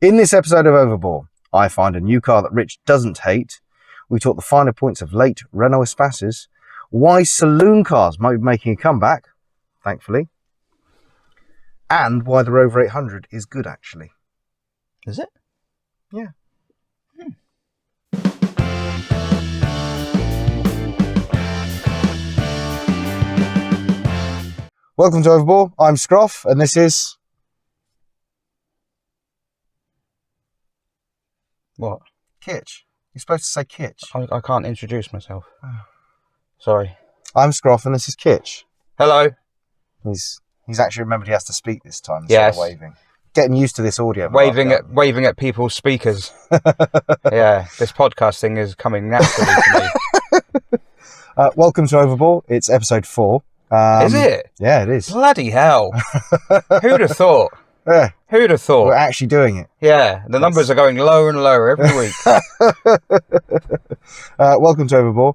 In this episode of Overbore, I find a new car that Rich doesn't hate. We talk the finer points of late Renault Espaces, why saloon cars might be making a comeback, thankfully, and why the Rover 800 is good, actually. Is it? Yeah. Welcome to Overbore. I'm Scrof, and this is... What? Kitch. You're supposed to say Kitch. I can't introduce myself. Sorry. I'm Scrof, and this is Kitch. Hello. He's actually remembered he has to speak this time instead Yes. of waving. Getting used to this audio. Waving at people's speakers. Yeah, this podcast thing is coming naturally to me. Welcome to Overbore. It's episode 4. Is it? Yeah, it is. Bloody hell. Who'd have thought? Yeah, Who'd have thought? we're actually doing it. Yeah, the numbers are going lower and lower every week. Welcome to Overbore.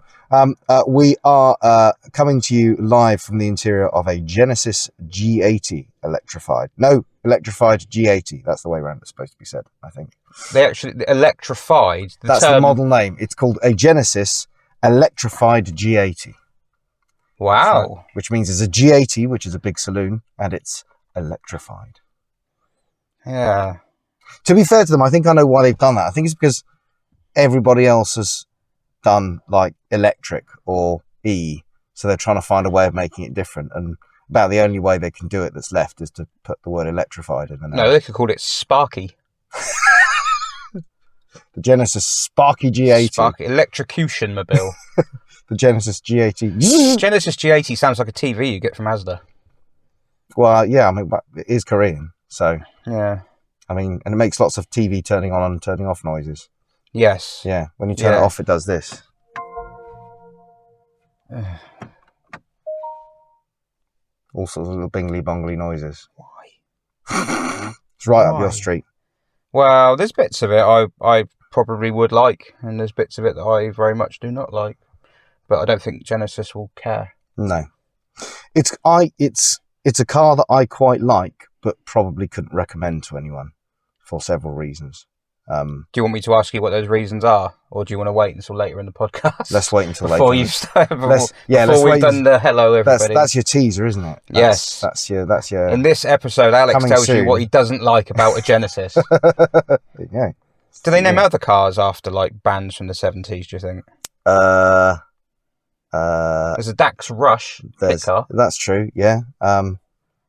We are coming to you live from the interior of a Genesis G80 electrified. No, electrified G80. That's the way around it's supposed to be said, I think. They actually electrified. That's the model name. It's called a Genesis electrified G80. Wow. So, which means it's a G80, which is a big saloon, and it's electrified. Yeah. To be fair to them, I think I know why they've done that. I think it's because everybody else has done like electric or E, so they're trying to find a way of making it different. And about the only way they can do it that's left is to put the word electrified in the name. No, they could call it Sparky. The Genesis Sparky G80. Sparky Electrocution Mobile. The Genesis G80. Genesis G80 sounds like a TV you get from Asda. Well, yeah, I mean, it is Korean, so... Yeah. I mean, and it makes lots of TV turning on and turning off noises. Yes. Yeah, when you turn it off, it does this. All sorts of little bingly-bongly noises. Why? It's right up your street. Well, there's bits of it I probably would like, and there's bits of it that I very much do not like. But I don't think Genesis will care. No. It's a car that I quite like, but probably couldn't recommend to anyone for several reasons. Do you want me to ask you what those reasons are, or do you want to wait until later in the podcast? Let's wait until before later. You start, before we've we've done the hello everybody. That's your teaser, isn't it? Yes. That's your. In this episode, Alex tells you what he doesn't like about a Genesis. There you go. Do they name other cars after like bands from the 70s? Do you think? There's a Dax Rush pit car. That's true. Yeah.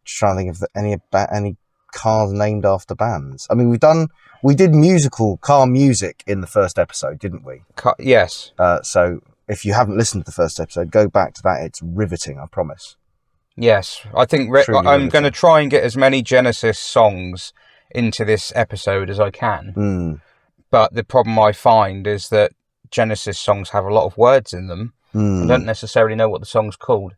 Just trying to think of any cars named after bands. I mean, we did musical car music in the first episode, didn't we? Yes. So if you haven't listened to the first episode, go back to that. It's riveting, I promise. Yes, I think I'm going to try and get as many Genesis songs into this episode as I can. But the problem I find is that Genesis songs have a lot of words in them. I don't necessarily know what the song's called.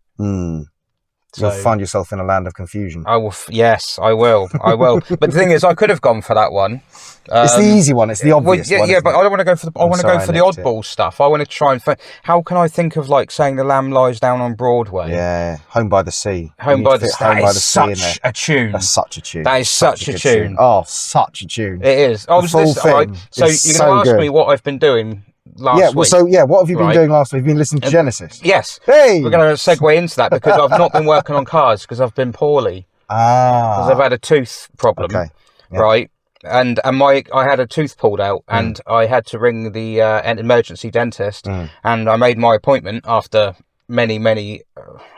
So you'll find yourself in a land of confusion. I will. Yes, I will. But the thing is, I could have gone for that one. It's the easy one. It's the obvious one. Yeah, but I don't want to go for the. I want to go for the oddball stuff. I want to try and find. How can I think of like saying "The Lamb Lies Down on Broadway"? Yeah, Home by the Sea. Home by the Sea. That is such a tune. That's such a tune. That is such a tune. Oh, such a tune. It is. I was listening. Right. So you're going to ask me what I've been doing. Last week. What have you been doing last week? You've been listening to Genesis? Yes. Hey! We're going to segue into that because I've not been working on cars because I've been poorly. Because I've had a tooth problem. Okay. Yeah. Right? And I had a tooth pulled out and I had to ring the an emergency dentist and I made my appointment after many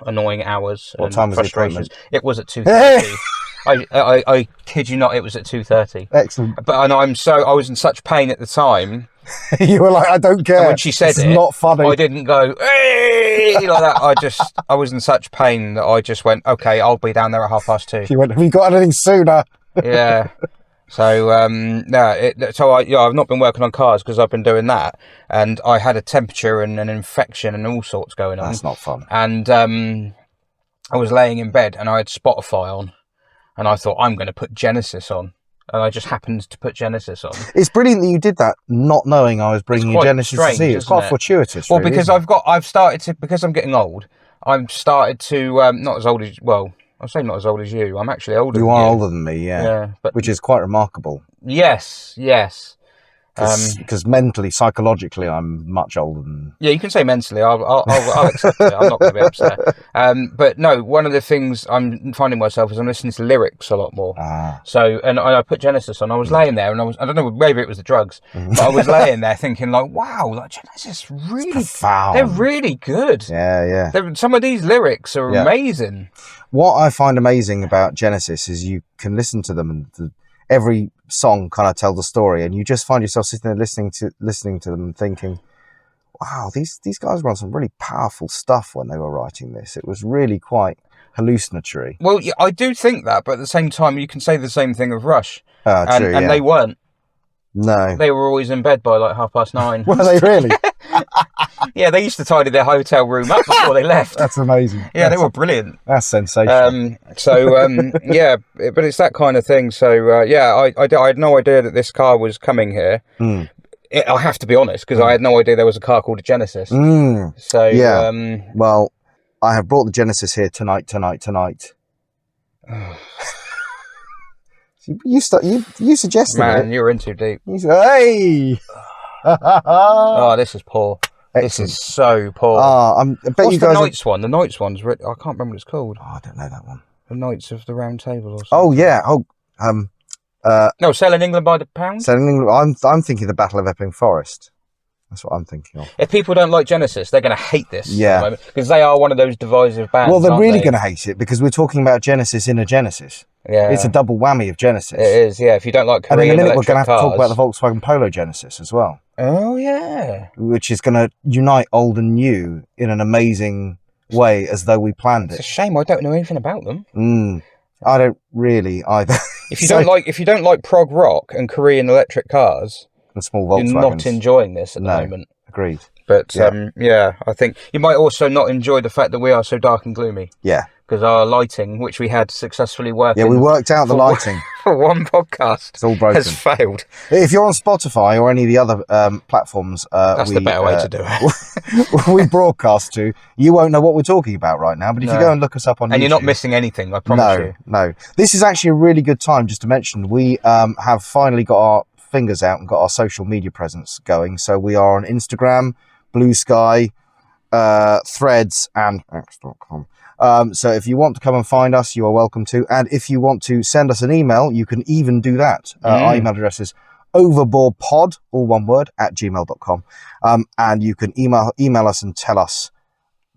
annoying hours. What time was the appointment? It was at 2:30. I kid you not, it was at 2:30. Excellent. But I was in such pain at the time. You were like, I don't care. And when she said it's not funny. I didn't go, hey, like that. I was in such pain that I just went, okay, I'll be down there at 2:30. You went, have you got anything sooner? Yeah. So, I've not been working on cars because I've been doing that. And I had a temperature and an infection and all sorts going on. That's not fun. And I was laying in bed and I had Spotify on. And I thought, I'm going to put Genesis on. And I just happened to put Genesis on. It's brilliant that you did that, not knowing I was bringing you Genesis to see. It's quite fortuitous. Well, really, because because I'm getting old, I've started to, not as old as, well, I'll say not as old as you. I'm actually older than you. You are older than me, yeah. But which is quite remarkable. Yes. Because mentally, psychologically, I'm much older than... Yeah, you can say mentally. I'll accept it. I'm not going to be upset. But no, one of the things I'm finding myself is I'm listening to lyrics a lot more. So, and I put Genesis on. I was laying there, and I don't know, maybe it was the drugs, but I was laying there thinking like, wow, like Genesis really, they're really good. Yeah. Some of these lyrics are amazing. What I find amazing about Genesis is you can listen to them and every song kind of tells a story, and you just find yourself sitting there listening to them and thinking, wow, these guys were on some really powerful stuff when they were writing this. It was really quite hallucinatory. Well, yeah, I do think that, but at the same time, you can say the same thing of Rush. True, and they weren't. No. They were always in bed by like 9:30. Were they really? Yeah, they used to tidy their hotel room up before they left. That's amazing. Yeah, they were brilliant. That's sensational. Yeah, but it's that kind of thing. So, yeah, I had no idea that this car was coming here. I have to be honest, because I had no idea there was a car called a Genesis. So, yeah. Well, I have brought the Genesis here tonight. You suggested it. Man, you're in too deep. Hey! Oh, this is poor. Excellent. This is so poor. I bet What's you guys... the Knights one? The Knights one's... I can't remember what it's called. Oh, I don't know that one. The Knights of the Round Table or something. Oh, yeah. No, Selling England by the Pound? Selling England... I'm thinking the Battle of Epping Forest. That's what I'm thinking of. If people don't like Genesis, they're going to hate this. Yeah. Because they are one of those divisive bands. Well, they're really going to hate it because we're talking about Genesis in a Genesis. Yeah. It's a double whammy of Genesis. It is, yeah. If you don't like Korean And in a minute, we're electric going to have to talk cars- about the Volkswagen Polo Genesis as well. Oh, yeah. Which is going to unite old and new in an amazing way as though we planned It's a it. shame I don't know anything about them. I don't really either. If you don't like prog rock and Korean electric cars, and small Volkswagens. you're not enjoying this at the moment. Agreed. But yeah, I think you might also not enjoy the fact that we are so dark and gloomy. Yeah. Because our lighting, which we had successfully working... Yeah, we worked out the lighting. For one podcast. It's all broken. Has failed. If you're on Spotify or any of the other platforms... That's the better way to do it. we broadcast to, you won't know what we're talking about right now, but if you go and look us up on YouTube... And you're not missing anything, I promise you. No. This is actually a really good time, just to mention, we have finally got our fingers out and got our social media presence going. So we are on Instagram, Blue Sky, Threads, and X.com. So if you want to come and find us, you are welcome to. And if you want to send us an email, you can even do that. Our email address is overborepod, all one word, @gmail.com. And you can email us and tell us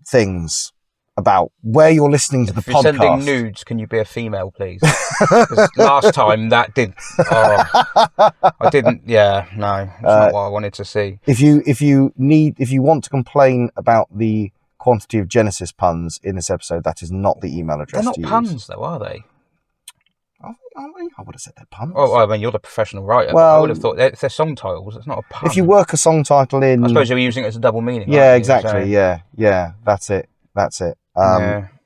things about where you're listening to the podcast. If you're sending nudes, can you be a female, please? 'Cause last time that did... I didn't... Yeah, no. It's not what I wanted to see. If you want to complain about the quantity of Genesis puns in this episode, that is not the email address. They're not puns, though, are they? Are they? I would have said they're puns. Oh, I mean, you're the professional writer. Well, I would have thought if they're song titles, it's not a pun. If you work a song title in, I suppose you're using it as a double meaning. Yeah, exactly. So... Yeah. That's it.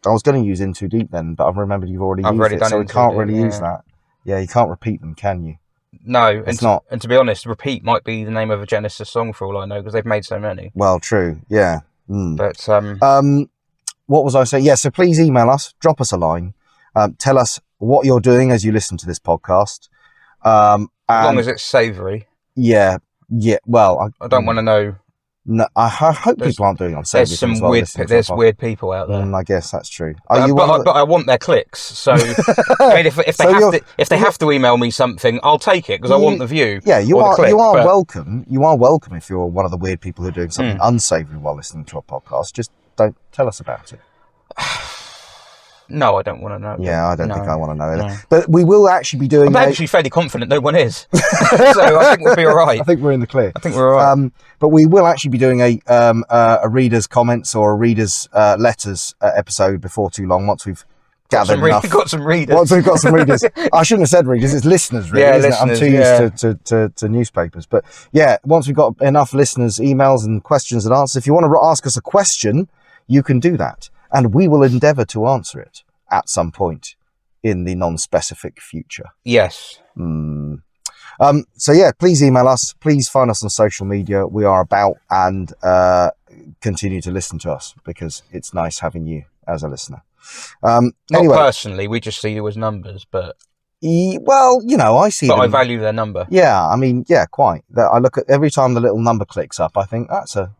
I was going to use In Too Deep then, but I've remembered you've already used it, so we can't really use that. Yeah, you can't repeat them, can you? No, it's not. And to be honest, Repeat might be the name of a Genesis song for all I know, because they've made so many. Well, true. Yeah. But what was I saying? Yeah, so please email us, drop us a line, tell us what you're doing as you listen to this podcast. As long as it's savoury. Yeah. Well, I don't want to know. No, I hope people aren't doing it on savoury. There's some weird people out there. I guess that's true. But I want their clicks. So I mean, if they have to email me something, I'll take it because I want the view. Yeah, you are welcome. You are welcome if you're one of the weird people who are doing something unsavoury while listening to a podcast. Just don't tell us about it. No, I don't want to know. Yeah, I don't think I want to know either. No. But we will actually be doing... I'm actually fairly confident no one is. So I think we'll be all right. I think we're in the clear. I think we're all right. But we will actually be doing a reader's comments or a reader's letters episode before too long, once we've gathered enough. Got some readers. Once we've got some readers. I shouldn't have said readers, it's listeners, really, isn't it? I'm too used to newspapers. But yeah, once we've got enough listeners' emails and questions and answers, if you want to ask us a question, you can do that. And we will endeavour to answer it at some point in the non-specific future. Yes. So yeah, please email us. Please find us on social media. We are about, and continue to listen to us because it's nice having you as a listener. Not anyway, personally, we just see you as numbers, but well, you know, I see. But them, I value their number. Yeah, I mean, yeah, quite. I look at every time the little number clicks up, I think that's a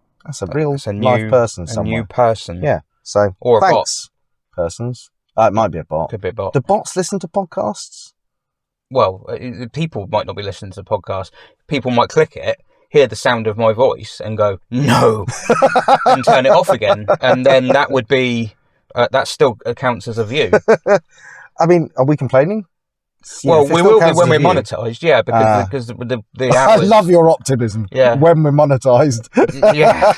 real live person somewhere. A new person. Yeah. So or thanks, persons. It might be a bot. Could be a bot. Do bots listen to podcasts? Well, people might not be listening to the podcast. People might click it, hear the sound of my voice, and go, no, and turn it off again. And then that would be, that still counts as a view. I mean, are we complaining? Well, we will be when we're monetised, yeah, because the hours... I love your optimism. Yeah. When we're monetised. Yeah.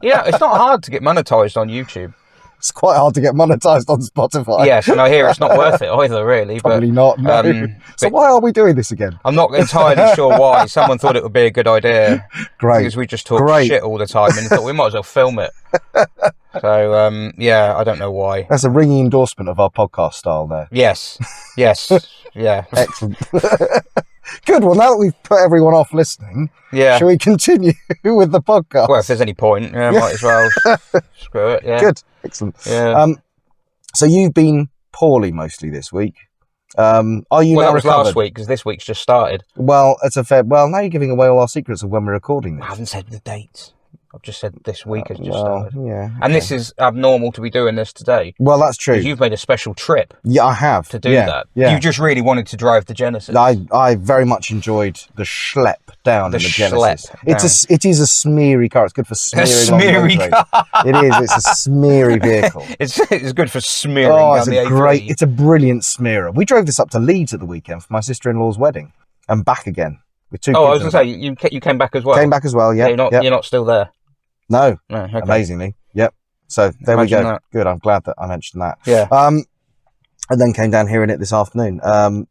Yeah, it's not hard to get monetised on YouTube. It's quite hard to get monetised on Spotify. Yes, and I hear it's not worth it either, really. Probably not, no. So why are we doing this again? I'm not entirely sure why. Someone thought it would be a good idea. Great. Because we just talk shit all the time and thought we might as well film it. So, yeah, I don't know why. That's a ringing endorsement of our podcast style there. Yes. Yes. Yeah. Excellent. Good. Well, now that we've put everyone off listening, shall we continue with the podcast? Well, if there's any point, might as well screw it. Yeah. Good. Excellent. Yeah. So you've been poorly mostly this week. Are you now that was recovered? Last week, because this week's just started. Well, it's a fair... Well, now you're giving away all our secrets of when we're recording this. I haven't said the dates. I've just said this week has just started. Yeah. Okay. And this is abnormal to be doing this today. Well, that's true. Because you've made a special trip. Yeah, I have. To do that. Yeah. You just really wanted to drive the Genesis. I very much enjoyed the schlep down in the Genesis. It is a smeary car. It's good for smearing. A smeary car. It is. It's a smeary vehicle. It's good for smearing down the A3. It's a brilliant smearer. We drove this up to Leeds at the weekend for my sister-in-law's wedding and back again with 2 kids. Oh, I was going to say, you came back as well. Came back as well, yeah. You're not still there. No, okay. Amazingly. Yep. So there we go. That. Good. I'm glad that I mentioned that. Yeah. And then came down here in it this afternoon. I'll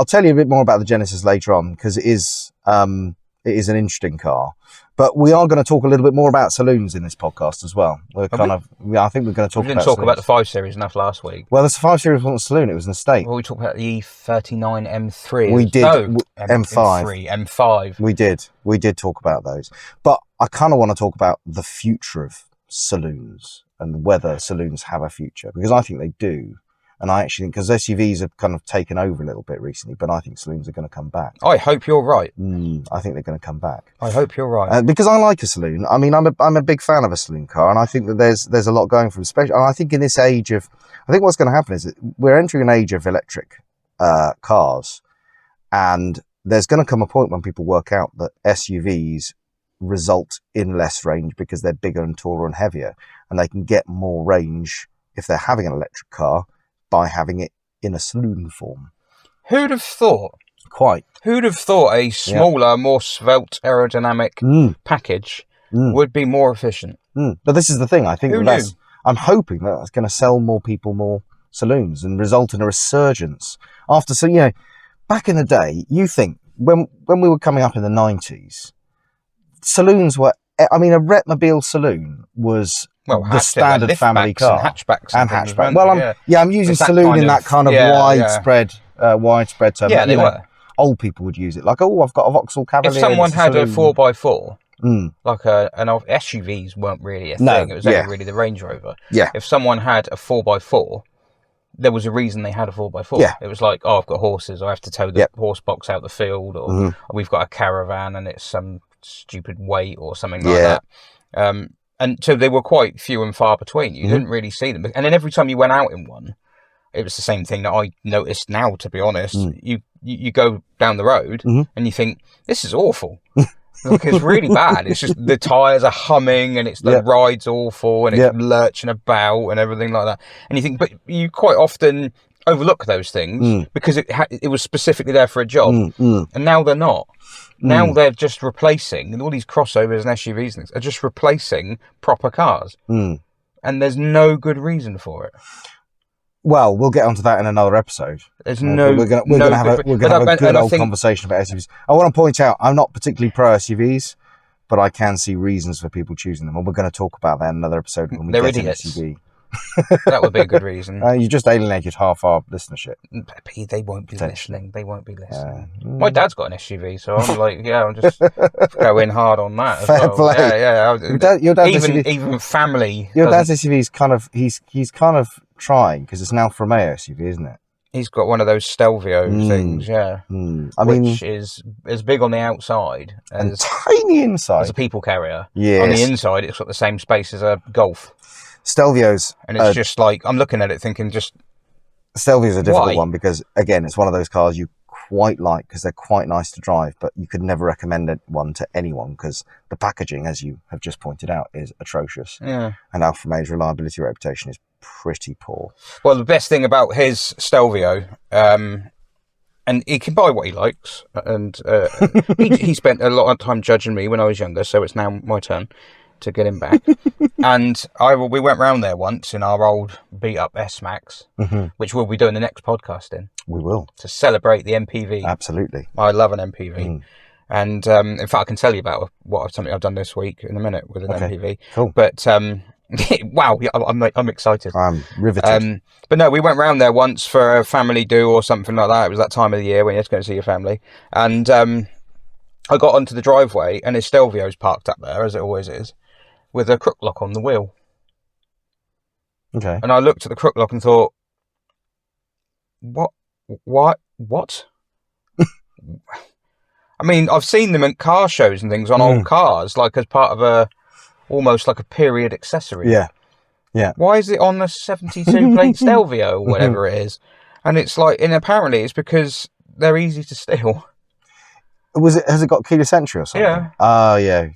tell you a bit more about the Genesis later on because it is an interesting car. But we are going to talk a little bit more about saloons in this podcast as well. I think we're going to talk. We didn't talk about the 5 Series enough last week. Well, the 5 Series wasn't a saloon; it was an estate. Well, we talked about the E39 M3. We did. No, M5. M5. We did talk about those. But I kind of want to talk about the future of saloons and whether saloons have a future, because I think they do. And I actually think, because SUVs have kind of taken over a little bit recently, but I think saloons are going to come back. I hope you're right. I think they're going to come back. I hope you're right. Because I like a saloon. I mean, I'm a big fan of a saloon car, and I think that there's a lot going for them. Especially, and I think in this age of, I think what's going to happen is that we're entering an age of electric cars, and there's going to come a point when people work out that SUVs result in less range because they're bigger and taller and heavier, and they can get more range if they're having an electric car by having it in a saloon form. Who'd have thought? Quite. Who'd have thought a smaller, more svelte aerodynamic package would be more efficient? But this is the thing. I think I'm hoping that that's going to sell more people more saloons and result in a resurgence. Back in the day, you think when we were coming up in the 90s, saloons were. I mean, a Retmobile saloon was the standard family car. And hatchbacks. Well, I'm using saloon in that kind of widespread term. Yeah, they were. Old people would use it. Like, I've got a Vauxhall Cavalier. If someone had a 4x4, like SUVs weren't really a thing. It was only really the Range Rover. Yeah. If someone had a 4x4, there was a reason they had a 4x4. Yeah. It was like, I've got horses, I have to tow the horse box out the field, or we've got a caravan and it's some stupid weight or something like that. And so they were quite few and far between. You didn't really see them. And then every time you went out in one, it was the same thing that I noticed now, to be honest. You go down the road and you think, this is awful. Like, it's really bad. It's just the tyres are humming and the ride's awful and it's lurching about and everything like that. And you think, but you quite often overlook those things because it was specifically there for a job. And now they're not. Now they're just replacing, and all these crossovers and SUVs and things are just replacing proper cars. And there's no good reason for it. Well, we'll get onto that in another episode. We're going to have a good old conversation about SUVs. I want to point out, I'm not particularly pro SUVs, but I can see reasons for people choosing them. And we're going to talk about that in another episode when we get an SUV. That would be a good reason. You just alienated half our listenership. They won't be listening. They won't be listening. My dad's got an SUV, so I'm like, yeah, I'm just going hard on that as Fair well. play. Yeah. Your dad's even SUV, even family. Your dad's SUV is kind of he's kind of trying because it's an Alfa Romeo SUV, isn't it? He's got one of those Stelvio things, which is as big on the outside and tiny inside as a people carrier. Yes. On the inside, it's got the same space as a Golf. Stelvio's, and it's just like I'm looking at it thinking, Stelvio's a difficult one because again, it's one of those cars you quite like because they're quite nice to drive, but you could never recommend one to anyone because the packaging, as you have just pointed out, is atrocious. Yeah. And Alfa Romeo's reliability reputation is pretty poor. Well, the best thing about his Stelvio, and he can buy what he likes, and he spent a lot of time judging me when I was younger, so it's now my turn to get him back. And we went round there once in our old beat up S-Max, which we'll be doing the next podcast in. We will. To celebrate the MPV. Absolutely. I love an MPV. And in fact, I can tell you about something I've done this week in a minute with an MPV. Cool. But wow, I'm excited. I'm riveted. But no, we went round there once for a family do or something like that. It was that time of the year when you have to go and see your family. And I got onto the driveway and his Stelvio's parked up there, as it always is, with a crook lock on the wheel. Okay. And I looked at the crook lock and thought, what? I mean, I've seen them at car shows and things on old cars, like as part of almost like a period accessory. Yeah. Yeah. Why is it on the 72 plate Stelvio or whatever it is? And it's like, and apparently it's because they're easy to steal. Has it got keyless entry or something? Yeah. Oh, yeah.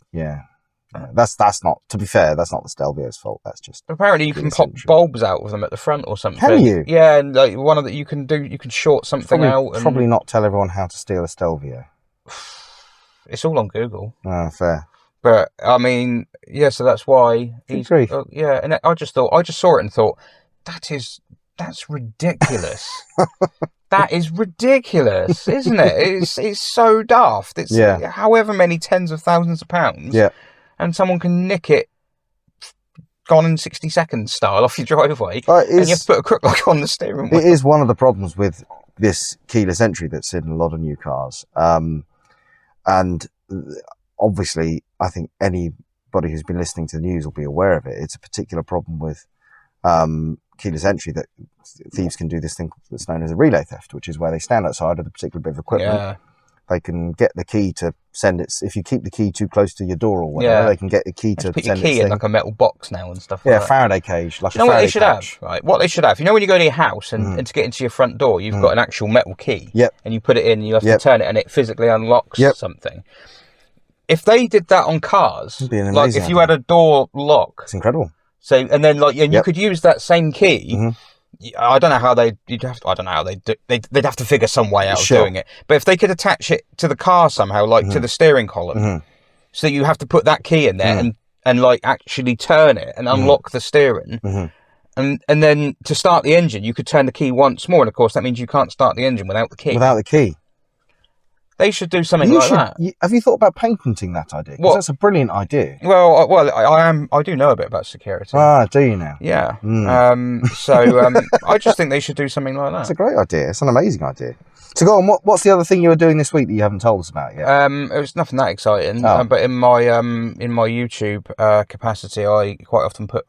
That's not, to be fair, that's not the Stelvio's fault. That's just apparently you can pop bulbs out of them at the front or something. Can you? Yeah, and like one of that you can short something out. And probably not tell everyone how to steal a Stelvio. It's all on Google. Oh, fair. But I mean, yeah, so that's why he's yeah, and I just saw it and thought, that's ridiculous. That is ridiculous, isn't it? It's so daft. It's however many tens of thousands of pounds. Yeah. And someone can nick it gone in 60 seconds style off your driveway, and you have to put a crook lock on the steering wheel. It is one of the problems with this keyless entry that's in a lot of new cars. And obviously, I think anybody who's been listening to the news will be aware of it. It's a particular problem with keyless entry that thieves can do this thing that's known as a relay theft, which is where they stand outside of a particular bit of equipment. Yeah. They can get the key to send it. If you keep the key too close to your door or whatever, they can get the key to put send your key it in like a metal box now and stuff. Yeah, like that. Faraday cage. Like you know what they should have, right? What they should have. You know when you go to your house and to get into your front door, you've got an actual metal key. Yep. And you put it in, and you have to turn it, and it physically unlocks something. If they did that on cars, like if you had a door lock, it's incredible. So and then you could use that same key. I don't know how they'd have to figure some way out of doing it. But if they could attach it to the car somehow, like to the steering column, so you have to put that key in there and like actually turn it and unlock the steering. And then to start the engine, you could turn the key once more. And of course, that means you can't start the engine without the key. Without the key. They should do something like that. Have you thought about patenting that idea? Because that's a brilliant idea. Well, I do know a bit about security. Ah, do you now? Yeah. I just think they should do something like that. It's a great idea. It's an amazing idea. So go on. What's the other thing you were doing this week that you haven't told us about yet? It was nothing that exciting. But in my YouTube capacity, I quite often put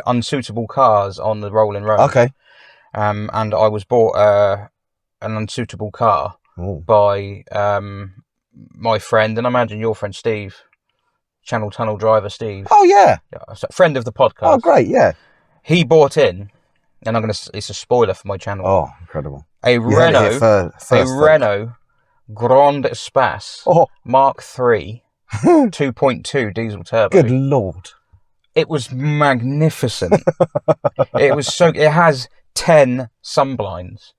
unsuitable cars on the rolling road. Okay. And I was bought an unsuitable car. By my friend, and I imagine your friend Steve, Channel Tunnel driver Steve. Oh yeah, friend of the podcast. Oh great, yeah. He bought in, and it's a spoiler for my channel. Oh, incredible! A Renault Grand Espace Mark III 2.2 diesel turbo. Good lord! It was magnificent. It has 10 sunblinds.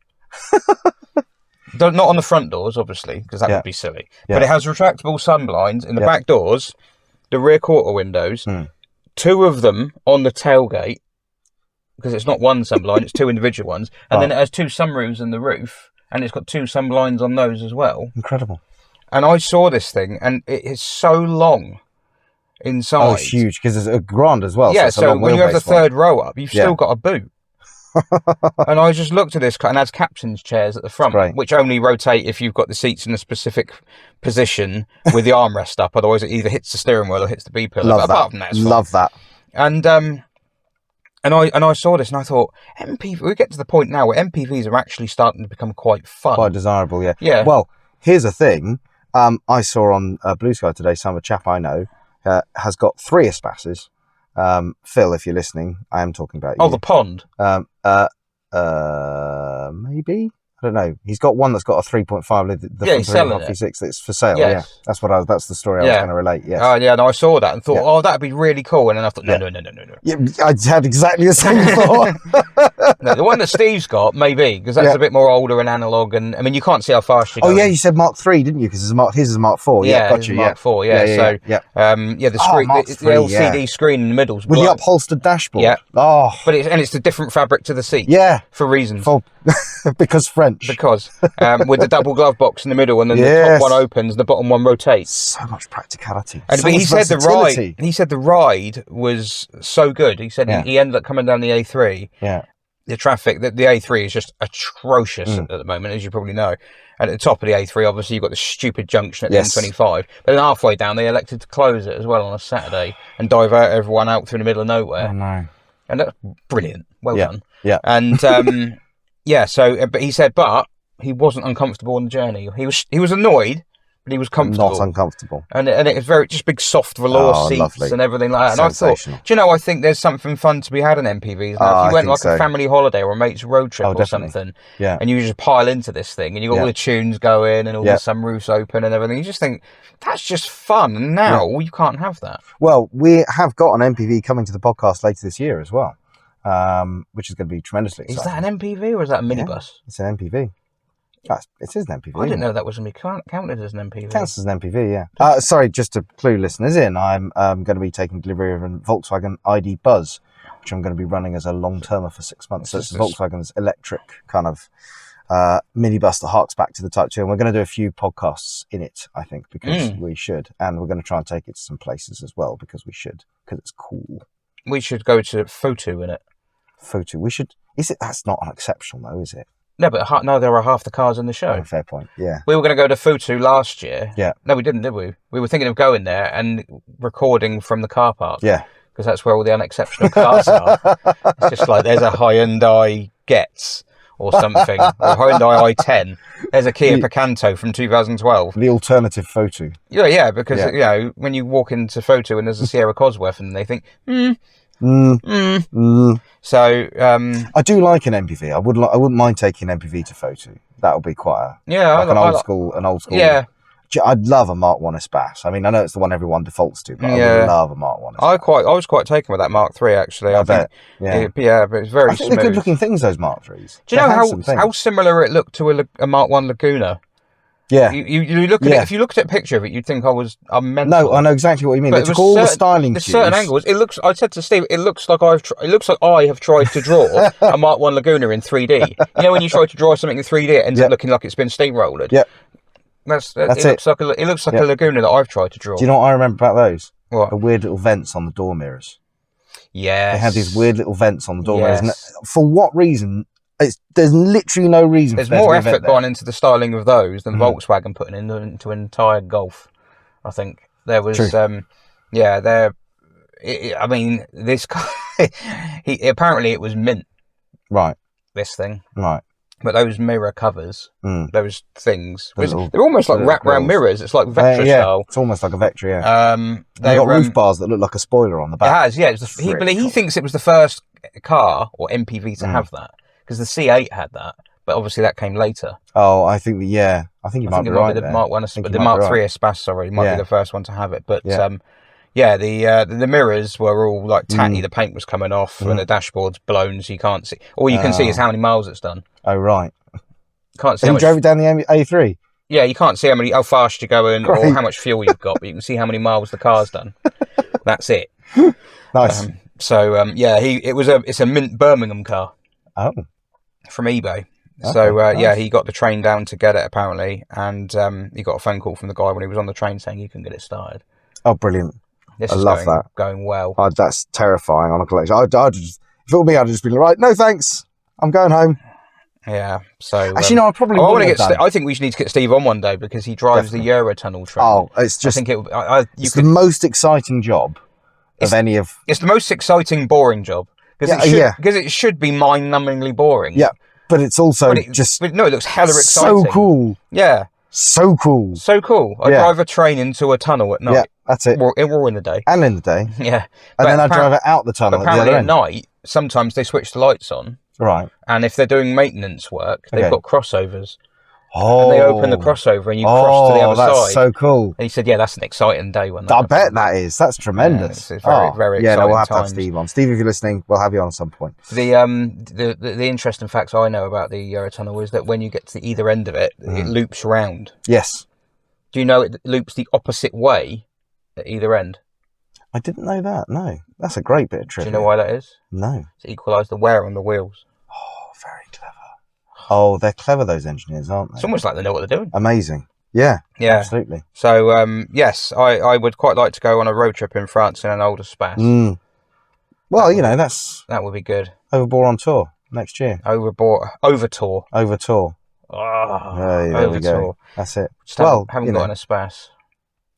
Not on the front doors, obviously, because that would be silly. Yeah. But it has retractable sunblinds in the back doors, the rear quarter windows, 2 of them on the tailgate, because it's not one sunblind, it's 2 individual ones. And then it has 2 sunroofs in the roof, and it's got 2 sunblinds on those as well. Incredible. And I saw this thing, and it is so long. inside. Oh, it's huge because it's a grand as well. Yeah, so when you have the third row up, you've still got a boot. And I just looked at this, and it has captain's chairs at the front, which only rotate if you've got the seats in a specific position with the armrest up. Otherwise, it either hits the steering wheel or hits the B pillar. Love but that. Apart from that, it's fine. Love that. And I saw this and I thought, we get to the point now where MPVs are actually starting to become quite fun. Quite desirable, yeah. Yeah. Well, here's a thing. I saw on Blue Sky today, a chap I know has got 3 Espaces. Phil, if you're listening, I am talking about you. Oh, the pond. Maybe. I don't know. He's got one that's got a 3.5 litre. He's selling it. V6 that's for sale. Yes. Yeah, that's the story I was going to relate. Yes. Oh, yeah. No, I saw that and thought, that'd be really cool. And then I thought, no. Yeah, I had exactly the same thought. No, the one that Steve's got, maybe, because that's a bit more older and analog. And I mean, you can't see how fast you go. Oh, yeah, you said Mark 3, didn't you? Because his is Mark 4. Yeah, got you. Mark 4. Yeah. The screen, the LCD screen in the middle with the upholstered dashboard. Yeah. Oh, but it's a different fabric to the seat. Yeah, for reasons. Because French. Because with the double glove box in the middle, and then the top one opens, the bottom one rotates. So much practicality. And but he said the ride was so good. He said he ended up coming down the A3. Yeah. The traffic, the A3 is just atrocious at the moment, as you probably know. And at the top of the A3, obviously, you've got the stupid junction at the M25. But then halfway down, they elected to close it as well on a Saturday and divert everyone out through the middle of nowhere. Oh, no. And that's brilliant. Well done. Yeah. And, but he said, but he wasn't uncomfortable on the journey. He was annoyed, but he was comfortable. Not uncomfortable. And it was just big soft velour seats lovely. And everything like that. And I thought, I think there's something fun to be had in MPVs. Now, if you went a family holiday or a mate's road trip or something, and you just pile into this thing, and you got all the tunes going and all the sunroofs open and everything, you just think, that's just fun. And now you can't have that. Well, we have got an MPV coming to the podcast later this year as well, which is going to be tremendously exciting. Is that an MPV or is that a minibus? Yeah, it's an MPV. It is an MPV. I didn't know that was going to be counted as an MPV. Counts as an MPV, yeah. Sorry, just to clue listeners in, I'm going to be taking delivery of a Volkswagen ID Buzz, which I'm going to be running as a long-termer for 6 months. So it's Volkswagen's electric kind of minibus that harks back to the Type 2. And we're going to do a few podcasts in it, I think, because we should. And we're going to try and take it to some places as well, because we should, because it's cool. We should go to Photo in it. Photo. We should. That's not exceptional, though, is it? No, but there are half the cars in the show. Oh, fair point, yeah. We were going to go to Futu last year. Yeah. No, we didn't, did we? We were thinking of going there and recording from the car park. Yeah. Because that's where all the unexceptional cars are. It's just like there's a Hyundai Getz or something, or a Hyundai i10. There's a Kia Picanto from 2012. The alternative Photo. Yeah, because, when you walk into Photo and there's a Sierra Cosworth and they think, So I do like an MPV. I wouldn't mind taking an MPV to Photo. That would be quite an old school. Yeah. I'd love a Mark 1 Espace. I mean, I know it's the one everyone defaults to, but I would love a Mark 1 Espace. I was quite taken with that Mark 3 actually. I bet. But it's very I think smooth. they're good looking things, those Mark 3s. Do you know how similar it looked to a Mark 1 Laguna? Yeah. You look at it, if you looked at a picture of it, you'd think I'm mental. No, I know exactly what you mean. They took all the styling cues. There's certain angles. I said to Steve, it looks like I have tried to draw a Mark 1 Laguna in 3D. You know when you try to draw something in 3D, it ends up looking like it's been steamrolled. Yeah. It looks like a Laguna that I've tried to draw. Do you know what I remember about those? What? The weird little vents on the door mirrors. Yes. They had these weird little vents on the door mirrors. And for what reason? There's literally no reason. There's more effort gone into the styling of those than Volkswagen putting into an entire Golf. I think there was. True. I mean, this guy. Apparently it was mint. Right. This thing. Right. But those mirror covers, those things, they're almost like wrap-round mirrors. It's like Vectra style. It's almost like a Vectra, yeah. They've got roof bars that look like a spoiler on the back. It has, yeah. He thinks it was the first car or MPV to have that, because the C8 had that, but obviously that came later. Oh, I think you might be right there. The Mark 1, the Mark 3 Espace, might be the first one to have it. But the mirrors were all like tatty. The paint was coming off, and the dashboard's blown, so you can't see. All you can see is how many miles it's done. Oh, right. Can't see. And you drove it down the A3? Yeah, you can't see how fast you're going or how much fuel you've got, but you can see how many miles the car's done. That's it. Nice. It's a mint Birmingham car. Oh. From eBay. Okay, So nice. he got the train down to get it apparently, and he got a phone call from the guy when he was on the train saying you can get it started. Oh, brilliant. This I is love that. Going well. That's terrifying on a collection. I'd just, if it were me, I'd just be like, right, no thanks, I'm going home. Yeah. So actually, no, I probably wouldn't have done. I think we should need to get Steve on one day because he drives the Eurotunnel train. Oh, it's just. I think it's the most exciting job of any of. It's the most exciting, boring job because it should be mind-numbingly boring. Yeah, but it's also it looks hella exciting. So cool. Yeah. So cool. So cool. I drive a train into a tunnel at night. Yeah, that's it. Or in the day. And in the day. Yeah. And then I drive it out the tunnel at the other end. Apparently at night, sometimes they switch the lights on. Right. And if they're doing maintenance work, they've got crossovers. Oh. And they open the crossover and you cross to the other side. Oh, that's so cool. And he said, yeah, that's an exciting day. I bet that is. That's tremendous. Yeah, it's very, very exciting. Yeah, we'll have times. to have Steve on. Steve, if you're listening, we'll have you on at some point. The interesting facts I know about the Eurotunnel is that when you get to either end of it, it loops round. Yes. Do you know it loops the opposite way at either end? I didn't know that, no. That's a great bit of trivia. Do you know why that is? No. To equalise the wear on the wheels. Oh, very clever. Oh, they're clever, those engineers, aren't they? It's almost like they know what they're doing. Amazing. Yeah, absolutely. So, yes, I would quite like to go on a road trip in France in an Renault Espace. Well, that would be good. Overbore on tour next year. Over tour. Oh, there we go. That's it. Haven't got an Espace.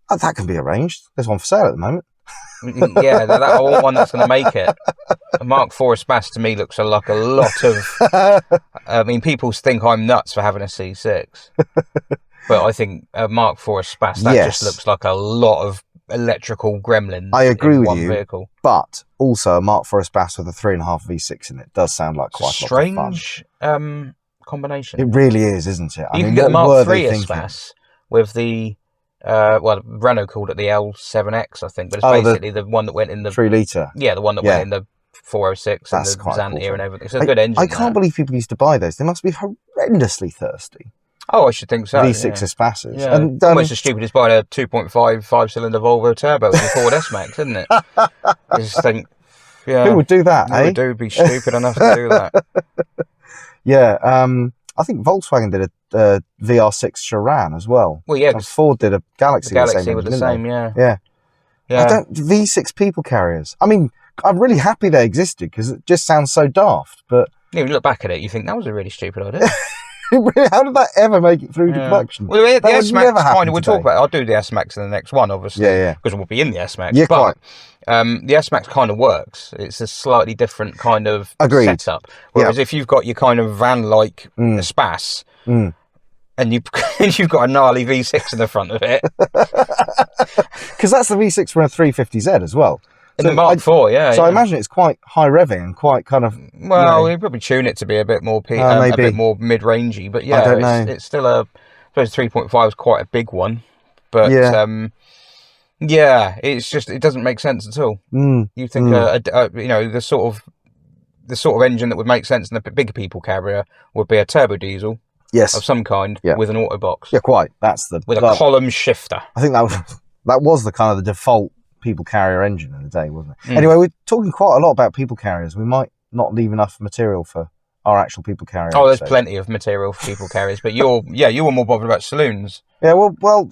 That can be arranged. There's one for sale at the moment. Yeah, that I want one that's going to make it. A Mark IV Espace to me looks like a lot of. I mean, people think I'm nuts for having a C6, but I think a Mark IV Espace just looks like a lot of electrical gremlins. I agree with one you. Vehicle. But also a Mark IV Espace with a 3.5 V6 in it does sound like quite a lot of fun. Strange combination. It really is, isn't it? You can get the Mark III Espace with the. Renault called it the L7X, I think, but it's basically the one that went in the 3 litre. Yeah, the one that went in the 406 and the Xantia and everything. It's a good engine. I can't believe people used to buy those. They must be horrendously thirsty. Oh, I should think so. V6 Espaces. Yeah. And, almost as stupid as buying a 2.5 5-cylinder Volvo turbo in a Ford S-Max, isn't it? I just think, who would do that? Who would be stupid enough to do that? Yeah. I think Volkswagen did a VR6 Charan as well. Well, yeah. And Ford did a Galaxy. With the same, yeah. V6 people carriers. I mean, I'm really happy they existed because it just sounds so daft. But when you look back at it, you think that was a really stupid idea. How did that ever make it through to production? Well, the S-Max kind of, we'll talk about. I'll do the S-Max in the next one, obviously. Yeah. Because we'll be in the S-Max. Yeah, but, the S-Max kind of works. It's a slightly different kind of setup. Whereas if you've got your kind of van-like Espace, and you've got a gnarly V6 in the front of it. Because that's the V6 from a 350Z as well. In the Mark IV, yeah. So I imagine it's quite high revving and quite kind of. Well, you probably tune it to be a bit more a bit more mid-rangey, but I don't know. It's still I suppose 3.5 is quite a big one, but it's just it doesn't make sense at all. You think the sort of engine that would make sense in a big people carrier would be a turbo diesel. Yes. Of some kind with an auto box. Yeah, quite. That's with a column shifter. I think that was the kind of the default people carrier engine in the day, wasn't it? Anyway, we're talking quite a lot about people carriers. We might not leave enough material for our actual people carrier. Oh, there's plenty of material for people carriers, but you were more bothered about saloons. Yeah, well,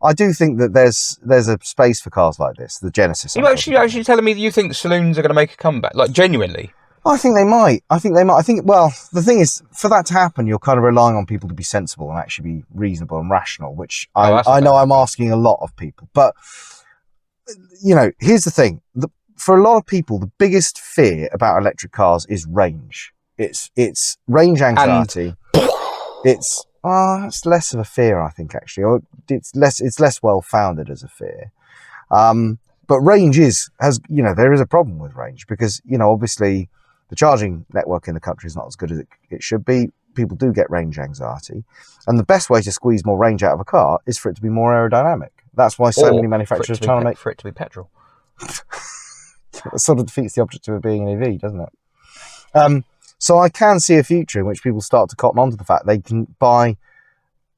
I do think that there's a space for cars like this, the Genesis. You're actually telling me that you think saloons are going to make a comeback, like genuinely? I think they might. Well, the thing is, for that to happen, you're kind of relying on people to be sensible and actually be reasonable and rational, which I know I'm asking a lot of people. But, here's the thing. For a lot of people, the biggest fear about electric cars is range. It's range anxiety. It's less of a fear, I think, actually. Or it's less well-founded as a fear. But range there is a problem with range because, obviously the charging network in the country is not as good as it should be. People do get range anxiety. And the best way to squeeze more range out of a car is for it to be more aerodynamic. That's why so many manufacturers are trying to make... For it to be petrol. That sort of defeats the objective of being an EV, doesn't it? So I can see a future in which people start to cotton on to the fact they can buy...